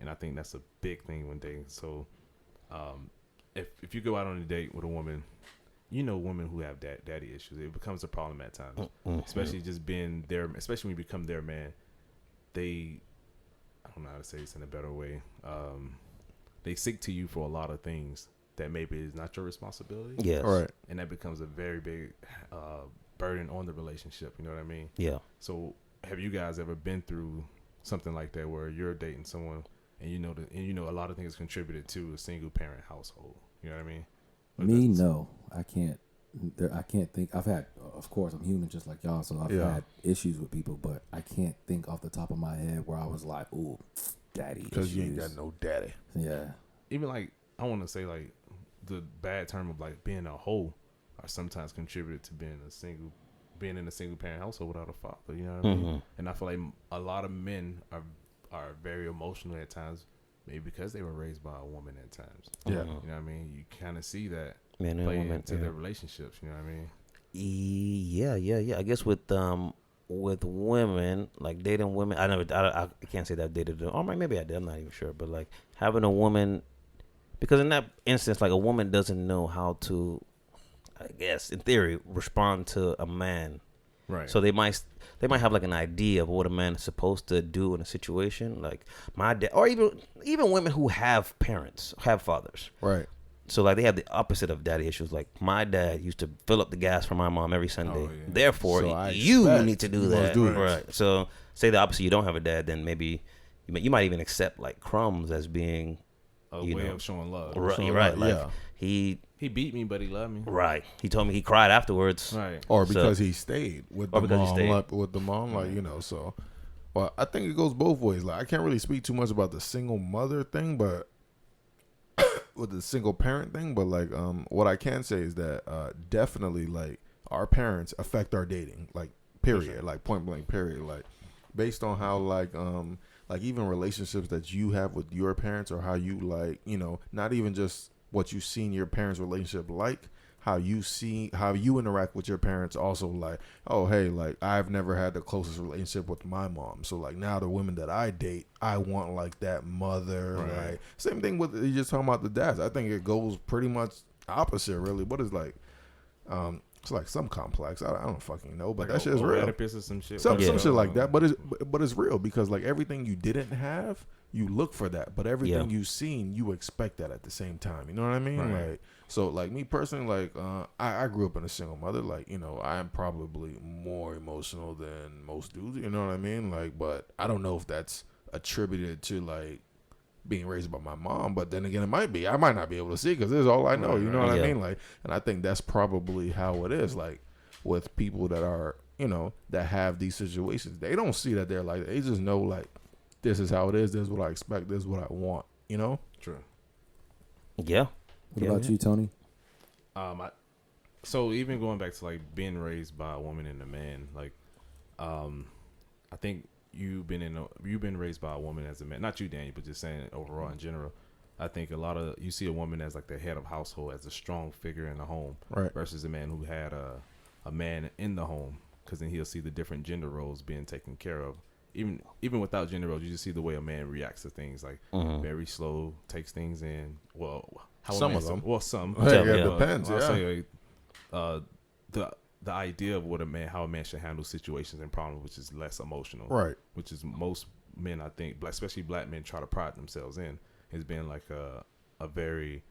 And I think that's a big thing when dating. So if you go out on a date with a woman, women who have daddy issues, it becomes a problem at times, especially just being there, especially when you become their man. I don't know how to say this in a better way. They seek to you for a lot of things that maybe is not your responsibility. Yes. all right. And that becomes a very big burden on the relationship. You know what I mean? Yeah. So have you guys ever been through something like that where you're dating someone and a lot of things contributed to a single parent household? You know what I mean? Me, no, I can't. I can't think. I've had, of course, I'm human just like y'all, so I've had issues with people, but I can't think off the top of my head where I was like, "Ooh, daddy," Because you ain't got no daddy. Yeah, Even like, I want to say like the bad term of like being a hoe are sometimes contributed to being in a single parent household without a father. You know what I mean? And I feel like a lot of men are very emotional at times, maybe because they were raised by a woman at times. Yeah. You know what I mean? You kind of see that Men and play women. into Yeah. their relationships. You know what I mean? Yeah. I guess with women, like dating women, I can't say that I dated them. Or maybe I did. I'm not even sure. But like having a woman, because in that instance, like a woman doesn't know how to, I guess in theory, respond to a man. Right. So they might have like an idea of what a man is supposed to do in a situation, like my dad, or even women who have fathers. Right. So like they have the opposite of daddy issues. Like my dad used to fill up the gas for my mom every Sunday. Oh, yeah. Therefore, So I you expect need to do you must that. do it. Right. So say the opposite, you don't have a dad, then maybe you might even accept like crumbs as being a you way know, of showing love. right. showing Right. love, Like yeah. he He beat me, but he loved me. right. He told me he cried afterwards. Right. Or So- because he stayed with the Or because he mom. stayed. So. Well, I think it goes both ways. Like I can't really speak too much about the single mother thing, but with the single parent thing. But like, what I can say is that definitely like our parents affect our dating. Like period. Like point blank. Period. Like based on how like even relationships that you have with your parents, or how you like, not even just what you've seen your parents' relationship like, how you interact with your parents also, like, oh hey, like I've never had the closest relationship with my mom, so like now the women that I date, I want like that mother. Right. Like same thing with you just talking about the dads. I think it goes pretty much opposite really. What is like it's like some complex, I don't fucking know, but Like that shit is real. Oedipus or some shit. Some Yeah. shit like that, but it's real, because like everything you didn't have, you look for that, but everything Yeah. you seen, you expect that at the same time. You know what I mean? Right. Like, so like me personally, like I grew up in a single mother. Like, I am probably more emotional than most dudes. You know what I mean? Like, but I don't know if that's attributed to like being raised by my mom, but then again, it might be. I might not be able to see because this is all I know. Right, You know right. what Yeah. I mean? Like, and I think that's probably how it is. Like with people that are, that have these situations, they don't see that they're like. They just know like this is how it is. This is what I expect. This is what I want. You know. True. Yeah. What about you, Tony? So even going back to like being raised by a woman and a man, like, I think you've been raised by a woman as a man, not you, Daniel, but just saying overall in general. I think you see a woman as like the head of household, as a strong figure in the home, Right. versus a man who had a man in the home, because then he'll see the different gender roles being taken care of. Even without gender roles, you just see the way a man reacts to things, like very slow, takes things in. Well, how Some a man of them. Well, some. Hey, Yeah, it depends. I'll Yeah. say, the idea of how a man should handle situations and problems, which is less emotional, Right. which is most men, I think, especially black men, try to pride themselves in, is being like a very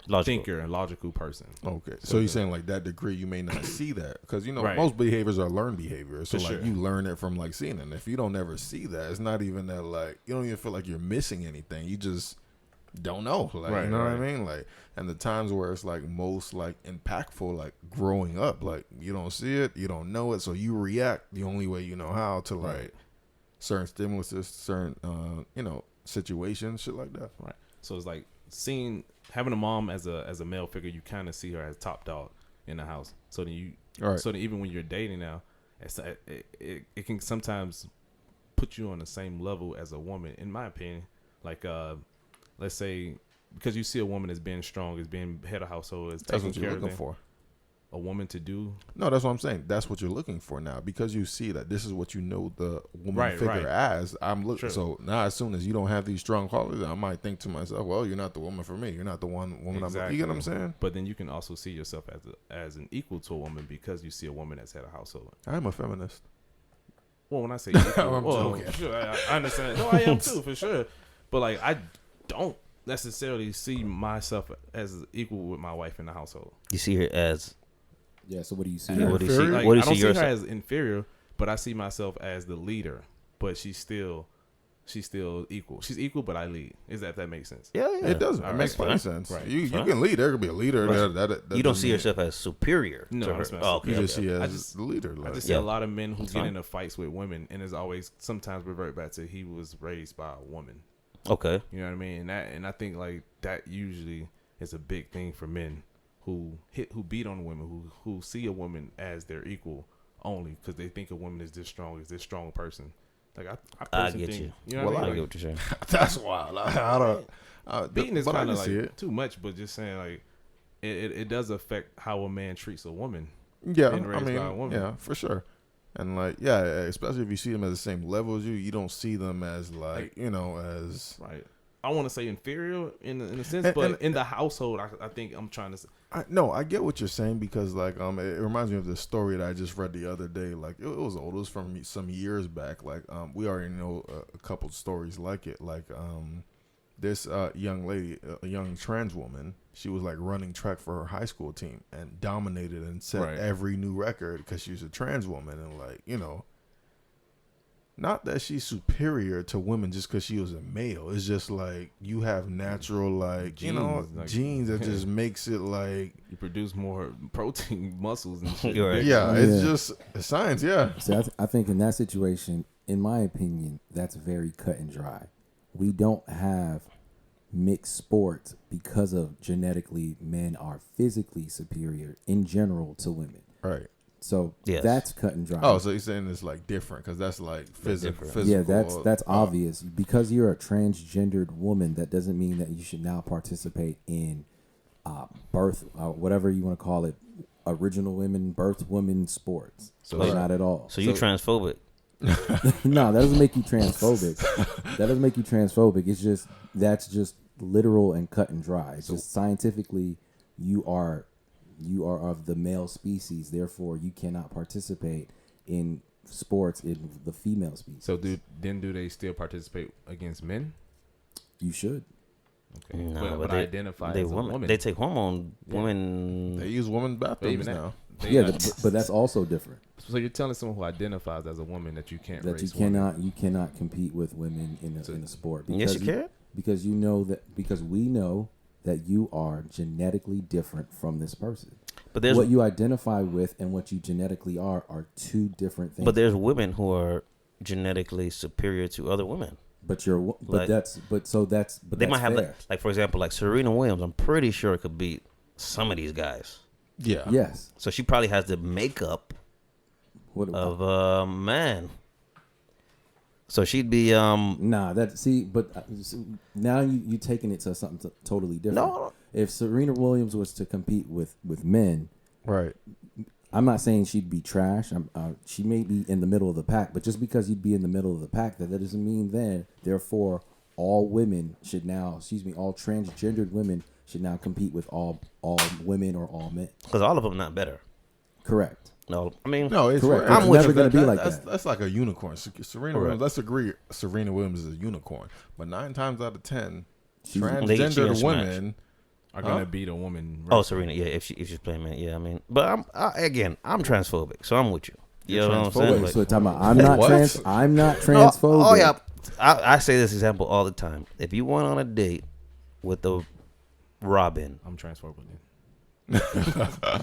Logical. thinker and logical person. Okay. So you're saying like that degree you may not see that because Right. most behaviors are learned behaviors. So For like sure. you learn it from like seeing it. And if you don't ever see that, it's not even that like you don't even feel like you're missing anything. You just don't know. Like Right, you know what I right. mean? Like and the times where it's like most like impactful, like growing up, like you don't see it, you don't know it, so you react the only way you know how to like Right. certain stimulus, certain situations, shit like that. Right. So it's like having a mom as a male figure, you kind of see her as top dog in the house. So then Right. so then even when you're dating now, it can sometimes put you on the same level as a woman, in my opinion. Like let's say because you see a woman as being strong, as being head of household, as That's taking what care you're of looking them, for. a woman to do. No, that's what I'm saying. That's what you're looking for now because you see that this is what you know the woman Right, figure right. as. I'm looking. True. So now, as soon as you don't have these strong qualities, I might think to myself, "Well, you're not the woman for me. You're not the woman Exactly. You get what I'm saying? But then you can also see yourself as an equal to a woman because you see a woman as head of household. I'm a feminist. Well, when I say equal, I'm joking. Sure, I understand. No, I am too, for sure. But like, I don't necessarily see myself as equal with my wife in the household. You see her as Yeah. So what do you see? Yeah. what do you see? Inferior? Like, What do you I don't see see her yourself? as inferior, but I see myself as the leader. But she's still equal. She's equal, but I lead. If that makes sense? Yeah, yeah. It doesn't. All It right, makes fine. plenty sense. Right. You Fine. can lead. There could be a leader. Right. That You don't doesn't see mean- yourself as superior No, to her. that's what I'm Oh, saying. okay, You just okay. see I as just- the leader. I Like, just Yeah. see a lot of men who That's get fine. into fights with women, and it's always sometimes revert back to he was raised by a woman. Okay. You know what I mean? And I think like that usually is a big thing for men who beat on women, who see a woman as their equal only because they think a woman is this strong person. Like I personally get think, you. know Well, what I I mean? get what you're saying. that's wild. I don't. Beating is but I kind of can see like it. too much, but just saying like it does affect how a man treats a woman. Yeah, being I raised mean, by a woman. yeah, for sure. And like, yeah, especially if you see them as the same level as you, you don't see them as like as. Right. I want to say inferior in a sense, And- but and- in the household, I think I'm trying to say. No, I get what you're saying because like it reminds me of this story that I just read the other day. Like it was old. It was from some years back. Like we already know a couple stories like it. Like this young lady, a young trans woman, she was like running track for her high school team and dominated and set Right. every new record because she was a trans woman and like not that she's superior to women just because she was a male. It's just like you have natural like Genes, like- genes that just makes it like You produce more protein, muscles, and shit. You're right. yeah, it's Yeah. just science. Yeah, See, I think in that situation, in my opinion, that's very cut and dry. We don't have mixed sports because of genetically men are physically superior in general to women. right. So Yes. that's cut and dry. Oh, so you're saying it's like different because that's like different. physical. yeah, that's obvious. Because you're a transgendered woman, that doesn't mean that you should now participate in birth, whatever you want to call it, original women, birth women sports. So But right. not at all. So you transphobic? No, that doesn't make you transphobic. That doesn't make you transphobic. It's just that's just literal and cut and dry. It's just scientifically, you are of the male species, therefore you cannot participate in sports in the female species. So do they still participate against men? You should. Okay. No, but they identify they as a woman. They take hormone. Women. They use women's bathrooms even that- now. they Yeah, not- but that's also different. so you're telling someone who identifies as a woman that you can't That you raise women. cannot compete with women in a sport. Yes, you can. Because we know that you are genetically different from this person. But there's What you identify with and what you genetically are two different things. but there's women who are genetically superior to other women. But Like- that's They might have fair. like for example, like Serena Williams. I'm pretty sure could beat some of these guys. Yeah. Yes. So she probably has the makeup What, of a man. So she'd be Nah, now you taking it to something totally different. No. If Serena Williams was to compete with men, Right. I'm not saying she'd be trash. She may be in the middle of the pack, but just because you'd be in the middle of the pack, that doesn't mean therefore all women should now, all transgendered women should now compete with all women or all men. because all of them not better. Correct. No, I mean No, it's Correct. rare. It's never going to be like that. That's like a unicorn. Serena Williams. Let's agree. Serena Williams is a unicorn, but 9 times out of 10, They get you in transgendered smash. women. Are gonna beat a woman. Oh, Serena, yeah, if she's playing man, yeah, I mean, but I'm transphobic, so I'm with you. You know what I'm saying? Wait, Like- so you're talking about I'm not No, transphobic. oh yeah, I say this example all the time. If you went on a date with a Robin, I'm transphobic.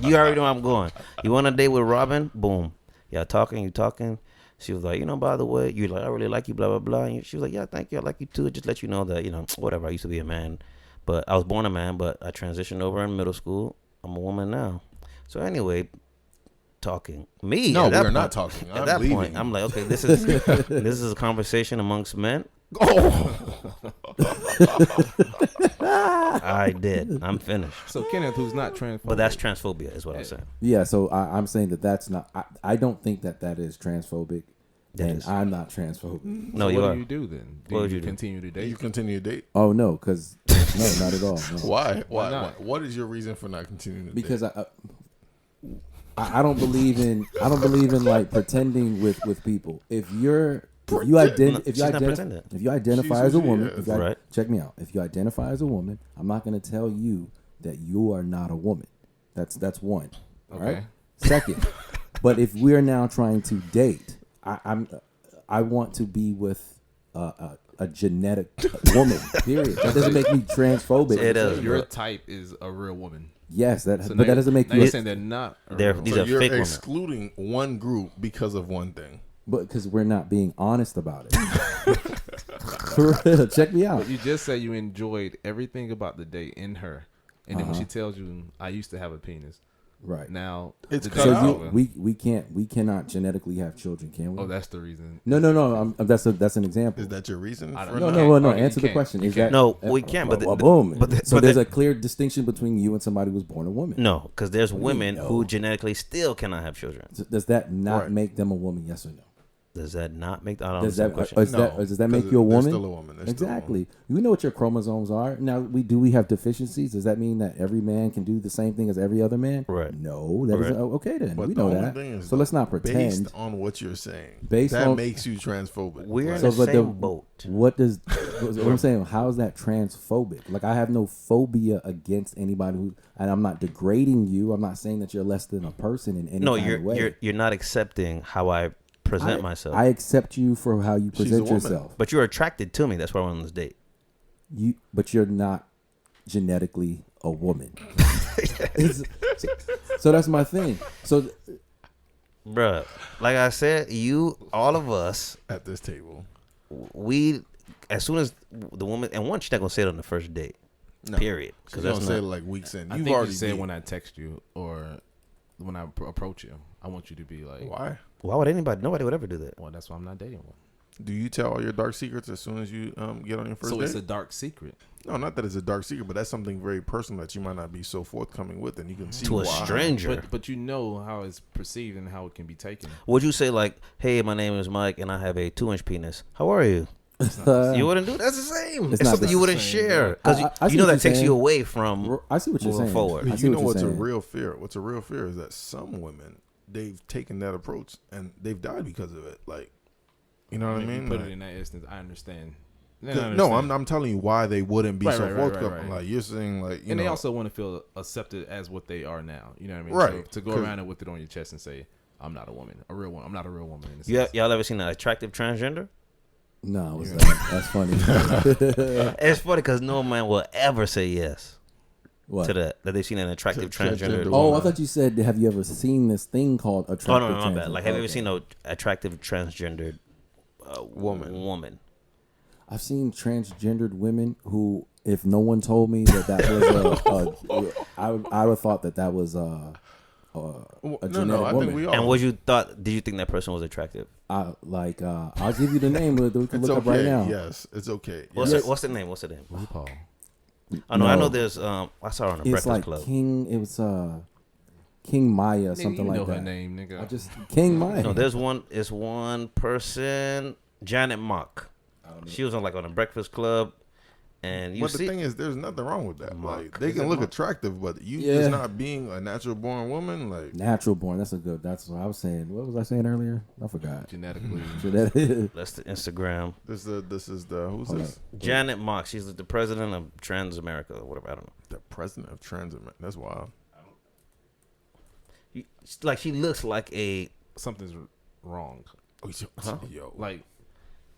you already know I'm going. You want on a date with Robin? Boom, you talking. She was like, by the way, you're like, I really like you, blah blah blah. And she was like, yeah, thank you, I like you too. Just let you know that whatever. I used to be a man. But I was born a man, but I transitioned over in middle school. I'm a woman now. So anyway, talking. Me? No, at that we're not point- talking. At I'm that leaving. point, I'm like, okay, this is a conversation amongst men. Oh, I did. I'm finished. So Kenneth, who's not transphobic, But that's transphobia, is what I'm saying. Yeah, so I'm saying that's not. I don't think that is transphobic, That and is. I'm not transphobic. No, so you what are. do you do then? What would Do you do? continue to date? you continue to date? Oh no, because no, not at all. No. Why? Why Why? not? What is your reason for not continuing to Because date? I don't believe in like pretending with people. If you she's not pretending. identify She's as a who she woman, is. Right. check me out. If you identify as a woman, I'm not going to tell you that you are not a woman. That's one. All right. Okay. Second, but if we're now trying to date, I want to be with a genetic woman. Period. That doesn't make me transphobic. It does. Your type is a real woman. Yes, So but now that doesn't make now you. you're saying they're not. a They're- real these woman. are You're fake women. excluding one group because of one thing. But because we're not being honest about it. For real, check me out. But you just said you enjoyed everything about the date in her, and then when she tells you, "I used to have a penis," Right. now It's the cut date's out. over. we cannot genetically have children, can we? Oh, that's the reason. No. That's an example. Is that your reason? I For don't No, know. no. Okay, you Answer the can't. question. You Is can't. that No, we can, but boom. but There's the- a clear distinction between you and somebody who was born a woman. No, because there's women No. who genetically still cannot have children. Does that not Right. make them a woman? Yes or no? Does that not make? I don't Does understand that the question. does that make because you a they're woman? still a woman. They're still a woman. Exactly. You know what your chromosomes are. Now, we have deficiencies. Does that mean that every man can do the same thing as every other man? Right. No, that Right. isn't. Okay, then But we the know only that. thing is, So let's not pretend. Based on what you're saying, Based that on- makes you transphobic. We're in So, the but same boat. What does what I'm saying? How is that transphobic? Like, I have no phobia against anybody who, and I'm not degrading you. I'm not saying that you're less than a person in any No, kind of way. you're not accepting how I present myself. I accept you for how you She's a present woman. yourself. But you're attracted to me. That's why I went on this date. But you're not genetically a woman. So that's my thing. So Bruh, like I said, all of us, At this table, we, as soon as the woman, and one, she's not going to say it on the first date. no. Period. She's Because gonna that's say not, it like weeks in. I You've think already you said beat. when I text you or when I approach you, I want you to be like, Why? why would nobody would ever do that. well, that's why I'm not dating one. Do you tell all your dark secrets as soon as you get on your first So date? it's a dark secret. No, not that it's a dark secret, but that's something very personal that you might not be so forthcoming with, and you can see To a why. stranger. But you know how it's perceived and how it can be taken. Would you say like, hey, my name is Mike and I have a 2-inch penis. How are you? You wouldn't do that. That's the same. It's It's not something the you wouldn't same, share. yeah. Because I see you know what that you're takes you saying. away from I see what you're moving saying. forward. I see You what know you're what's a saying. real fear? What's a real fear is that some women, they've taken that approach and they've died because of it. Like, you know what I If you mean? put Like, it in that instance, I understand. no, I'm telling you why they wouldn't be Right, so right, right, forthcoming. right, right. Like you're saying, like you And know, they also want to feel accepted as what they are now. You know what I mean? Right. So to go 'Cause- around and with it on your chest and say, "I'm not a woman, a real one. I'm not a real woman." In a You, sense. y'all ever seen an attractive transgender? No, what's that? That's funny. It's funny because no man will ever say yes What? to that. That they've seen an attractive To transgender transgender. woman. Oh, I thought you said, have you ever seen this thing called attractive Oh, no, my bad. transgender? Like, have you ever Okay. seen an attractive transgendered a Woman. woman. I've seen transgendered women who, if no one told me that was I would have thought that was a genetic no, I woman. think we all. And what you thought? Did you think that person was attractive? I'll give you the name. We can It's look okay. up right now. Yes, it's okay. What's Yes. the, what's the name? What's the name? RuPaul. I know. I No. know. There's. I saw her on the It's Breakfast like Club. King. It was King Maya, something you know like her that. name, nigga. I just King Maya. No, there's one. It's one person. Janet Mock. She was on the Breakfast Club, and you But see. the thing is, there's nothing wrong with that. Mark. Like, they Is can it look Mark? attractive, but you Yeah. just not being a natural born woman. Like, Natural born. That's what I was saying. What was I saying earlier? I forgot. Genetically. That's the Instagram. this is the who's Hold this? Janet Mock. She's the president of Trans America or whatever. I don't know. The president of Transit. That's wild. She looks like a. Something's wrong. Huh? Yo, Like,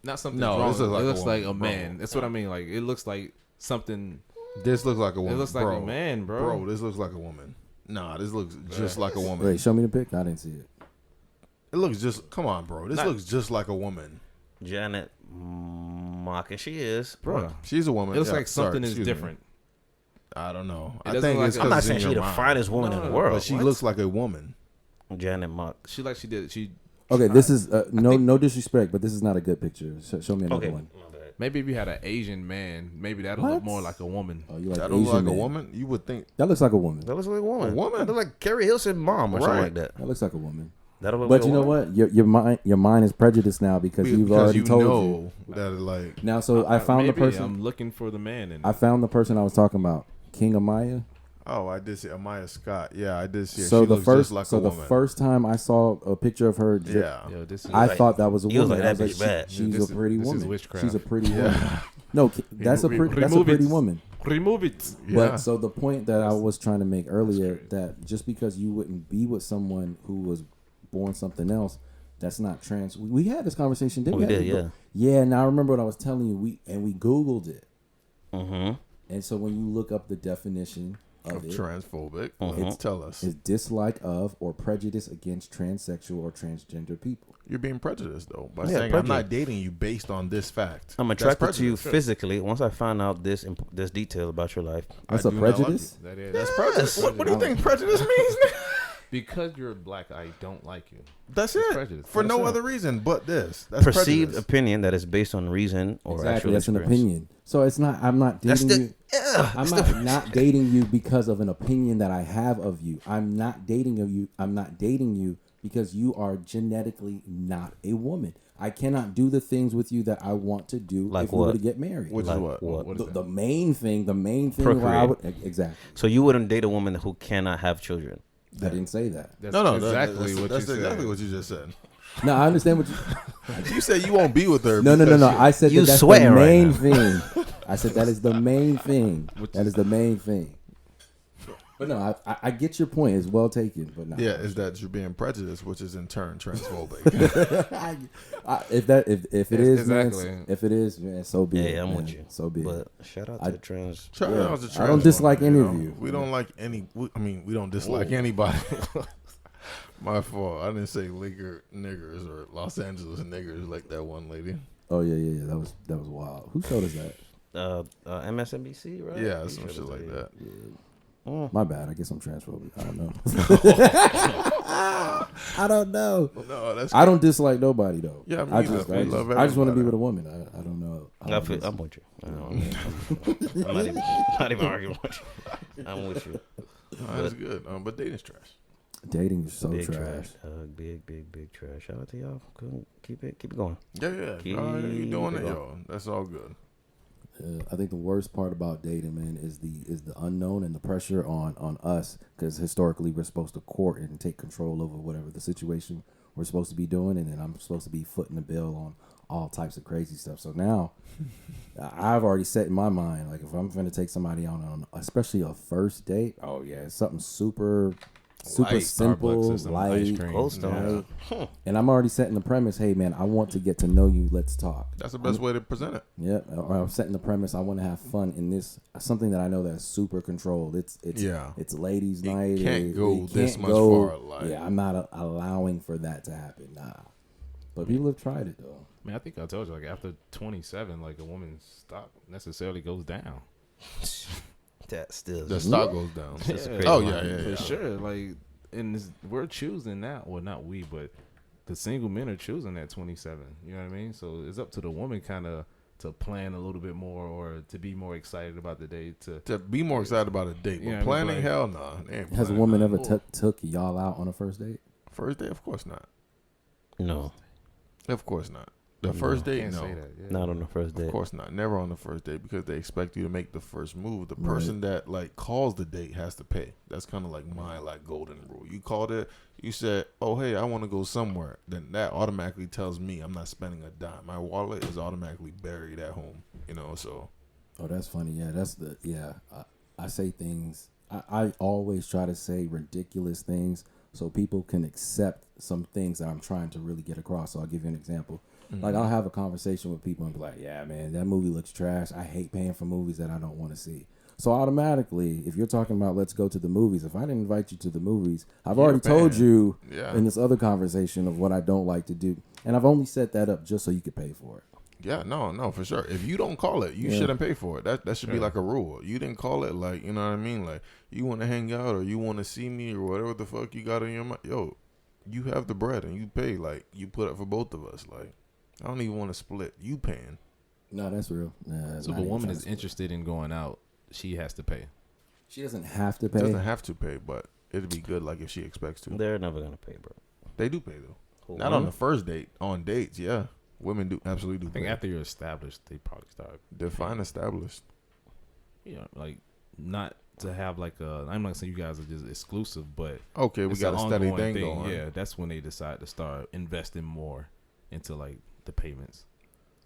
not something No, wrong. this looks like it a looks like woman, a bro. man. That's what I mean. Like, it looks like something. this looks like a woman. It looks like bro. a man, bro. Bro, this looks like a woman. Nah, this looks just like a woman. Wait, show me the pic. I didn't see it. It looks just. Come on, bro. This Not- looks just like a woman. Janet Mock, and she is. Bro, She's a woman. it looks Yeah, like something sorry, is excuse me. different. I don't know. It I doesn't think look it's like- I'm because not it's saying in she's your the mind. finest woman in the world, but she What? looks like a woman. Janet Mock. She like she did. She Okay, this is no disrespect, but this is not a good picture. Show me another Okay. one. My bad. maybe if you had an Asian man, maybe that'll What? look more like a woman. Oh, you like That Asian don't look like man. a woman. You would think. That looks like a woman. That looks like a woman. A woman? That look like Carrie Hilson's mom or something Right. like that. That looks like a woman. That'll look But like you a know woman. what? Your mind is prejudiced now because you've already you told you. know that it like. Now, so I found the Maybe person. I'm looking for the man. And I found the person I was talking about, King Amaya. Oh, I did see Amaya Scott. Yeah, I did see her. So She the looks first, just like so a the woman. first time I saw a picture of her, Yeah. Yo, this is I like- thought that was a he was woman. like, I was that like, bitch bad. she's This a pretty is woman. witchcraft. She's a pretty woman. No, that's a pretty remove pretty it. woman. remove it. Yeah. But so the point that I was trying to make earlier, that just because you wouldn't be with someone who was born something else, that's not trans. We had this conversation, didn't we? We did, yeah. Yeah, now I remember what I was telling you. We Googled it, Mm-hmm. and so when you look up the definition of of it, transphobic. Mhm. Let's tell us. is dislike of or prejudice against transsexual or transgender people. You're being prejudiced though by Yeah, saying I'm prejudice. not dating you based on this fact. I'm That's attracted to you prejudice. physically. Once I find out this detail about your life, That's I a do not like prejudice. That is, That's prejudice. What do you think prejudice means? because you're black. I don't like you. That's It's it. prejudice. For That's no it. other reason but this. That's perceived prejudice. opinion that is based on reason or Exactly, actual that's an experience. opinion. So it's not. I'm not That's dating the you. yeah. I'm that's not dating you because of an opinion that I have of you. I'm not dating of you. I'm not dating you because you are genetically not a woman. I cannot do the things with you that I want to do Like if we were what? to get married. Which Like is what? what? What is the, that? the main thing where I would exactly. So you wouldn't date a woman who cannot have children. I didn't say that. That's No, exactly what that's you exactly said. what you just said. No, I understand what you. You said you won't be with her. No. because I said You that's the swear right main now. thing. I said that is the main thing. That is the main thing. But no, I get your point. It's well taken. But no. Yeah, is that you're being prejudiced, which is in turn transphobic. if it is, man, Exactly. if it is, man, so be it. Yeah, I'm man. with you. So be it. But shout out I- to the trans. Try- Yeah. that was a I trans don't dislike woman, any you of know? you. We don't like any. We don't dislike anybody. My fault. I didn't say niggers or Los Angeles niggers like that one lady. Oh yeah. That was wild. Who showed us that? MSNBC, right? Yeah, He some showed shit it like to you. that. My bad. I guess I'm transphobic. I don't know. I don't know. No, that's I don't dislike nobody though. Yeah, me I either. just, We love I just want to be everybody. with a woman. I don't know. I'm with you. I'm not even arguing with you. I'm with you. That's good. But dating's trash. Dating is so Big trash. Big trash. Shout out to y'all. Keep it going. Yeah. Keep You doing it it, going. yo. That's all good. I think the worst part about dating, man, is the unknown and the pressure on us, because historically we're supposed to court and take control over whatever the situation we're supposed to be doing, and then I'm supposed to be footing the bill on all types of crazy stuff. So now I've already set in my mind, like if I'm going to take somebody on especially a first date, oh yeah, it's something super Light. simple, Starbucks system, light, ice cream. Cold Stone. right? And I'm already setting the premise. Hey man, I want to get to know you. Let's talk. That's the best way to present it. Yeah, or I'm setting the premise. I want to have fun in this, something that I know that's super controlled. It's ladies' It night. can't go it this can't much go- far, like- yeah, I'm not allowing for that to happen. Nah. But people have tried it though. Man, I think I told you, like after 27, like a woman's stock necessarily goes down. That still. The stock goes down. That's a Yeah. crazy Oh, line. yeah. For sure. Like, and we're choosing that. Well, not we, but the single men are choosing that 27. You know what I mean? So it's up to the woman kind of to plan a little bit more or to be more excited about the day. To be more excited about a date. But Yeah, I mean, planning, like- hell no. They ain't Has a planning woman ever nothing. took y'all out on a first date? First date? Of course not. No, Of course not. The first date, can't no. say that. Yeah. not on the first date. Of course not. Never on the first date because they expect you to make the first move. The Right. person that like calls the date has to pay. That's kind of like my like golden rule. You called it. You said, "Oh hey, I want to go somewhere." Then that automatically tells me I'm not spending a dime. My wallet is automatically buried at home. You know, so Oh, that's funny. Yeah, I say things. I always try to say ridiculous things so people can accept some things that I'm trying to really get across. So I'll give you an example. Like I'll have a conversation with people and be like, "Yeah, man, that movie looks trash. I hate paying for movies that I don't want to see." So automatically, if you're talking about let's go to the movies, if I didn't invite you to the movies, I've You're already told paying. you Yeah. in this other conversation of what I don't like to do, and I've only set that up just so you could pay for it. yeah, no, for sure. If you don't call it, you Yeah. shouldn't pay for it. That should be Yeah. like a rule. You didn't call it, like you know what I mean. Like you want to hang out or you want to see me or whatever the fuck you got in your mind. Yo, you have the bread and you pay. Like you put up for both of us. Like I don't even want to split. You paying. No, that's real. Nah, So not if a even woman trying is to split. interested in going out, she has to pay. She doesn't have to pay. Doesn't have to pay, but it'd be good like if she expects to. They're never gonna pay, bro. They do pay though. Who, Not on women? the first date. On dates, yeah. Women do absolutely do I think pay. after you're established, they probably start. Define established. You know, like not to have like a. I'm not saying you guys are just exclusive, but Okay, we it's got a an steady ongoing thing going. Yeah, that's when they decide to start investing more into like the payments.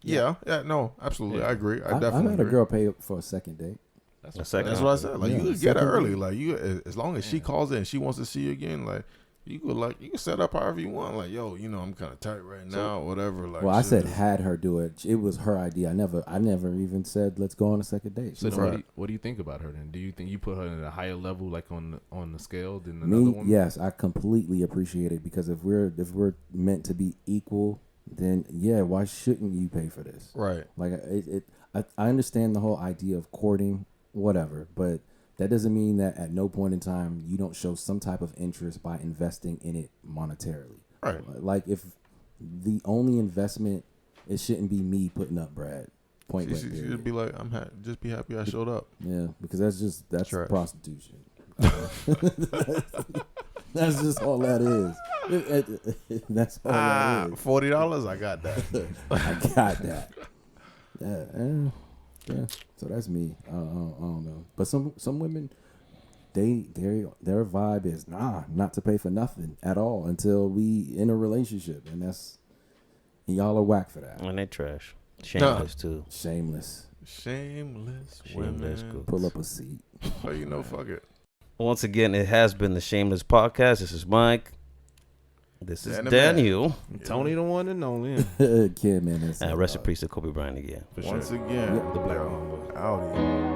Yeah, no, absolutely. Yeah. I agree. I I've definitely had a agree. girl pay for a second date. That's A second. That's what I said. Like Yeah. you could get it Second early. date. Like you, as long as she calls in and she wants to see you again, like you could set up however you want. Like yo, I'm kind of tight right now, whatever. Like Well, I shit said is- had her do it. It was her idea. I never even said let's go on a second date. She So then said, what do you think about her then? Do you think you put her at a higher level, like on the scale than another me, woman? yes, I completely appreciate it because if we're meant to be equal, then yeah, why shouldn't you pay for this? right. Like I understand the whole idea of courting, whatever, but that doesn't mean that at no point in time you don't show some type of interest by investing in it monetarily. Right. Like if the only investment, it shouldn't be me putting up bread. Point blank. She period. should be like, just be happy I showed up. Yeah, because that's Trash. prostitution. That's just all that is. That's all that is. $40. I got that. I got that. Yeah. So that's me. I don't know. But some women, their vibe is not to pay for nothing at all until we in a relationship, and y'all are whack for that. And they trash. Shameless too. Shameless. Shameless Shameless, women. cool. Pull up a seat. Oh, fuck it. Once again, it has been the Shameless Podcast. This is Mike. This is Dan the Daniel. Tony the one and only. Kid, man. That's Rest in peace to Kobe Bryant again. For Once sure. again, The Black Mamba. Audi.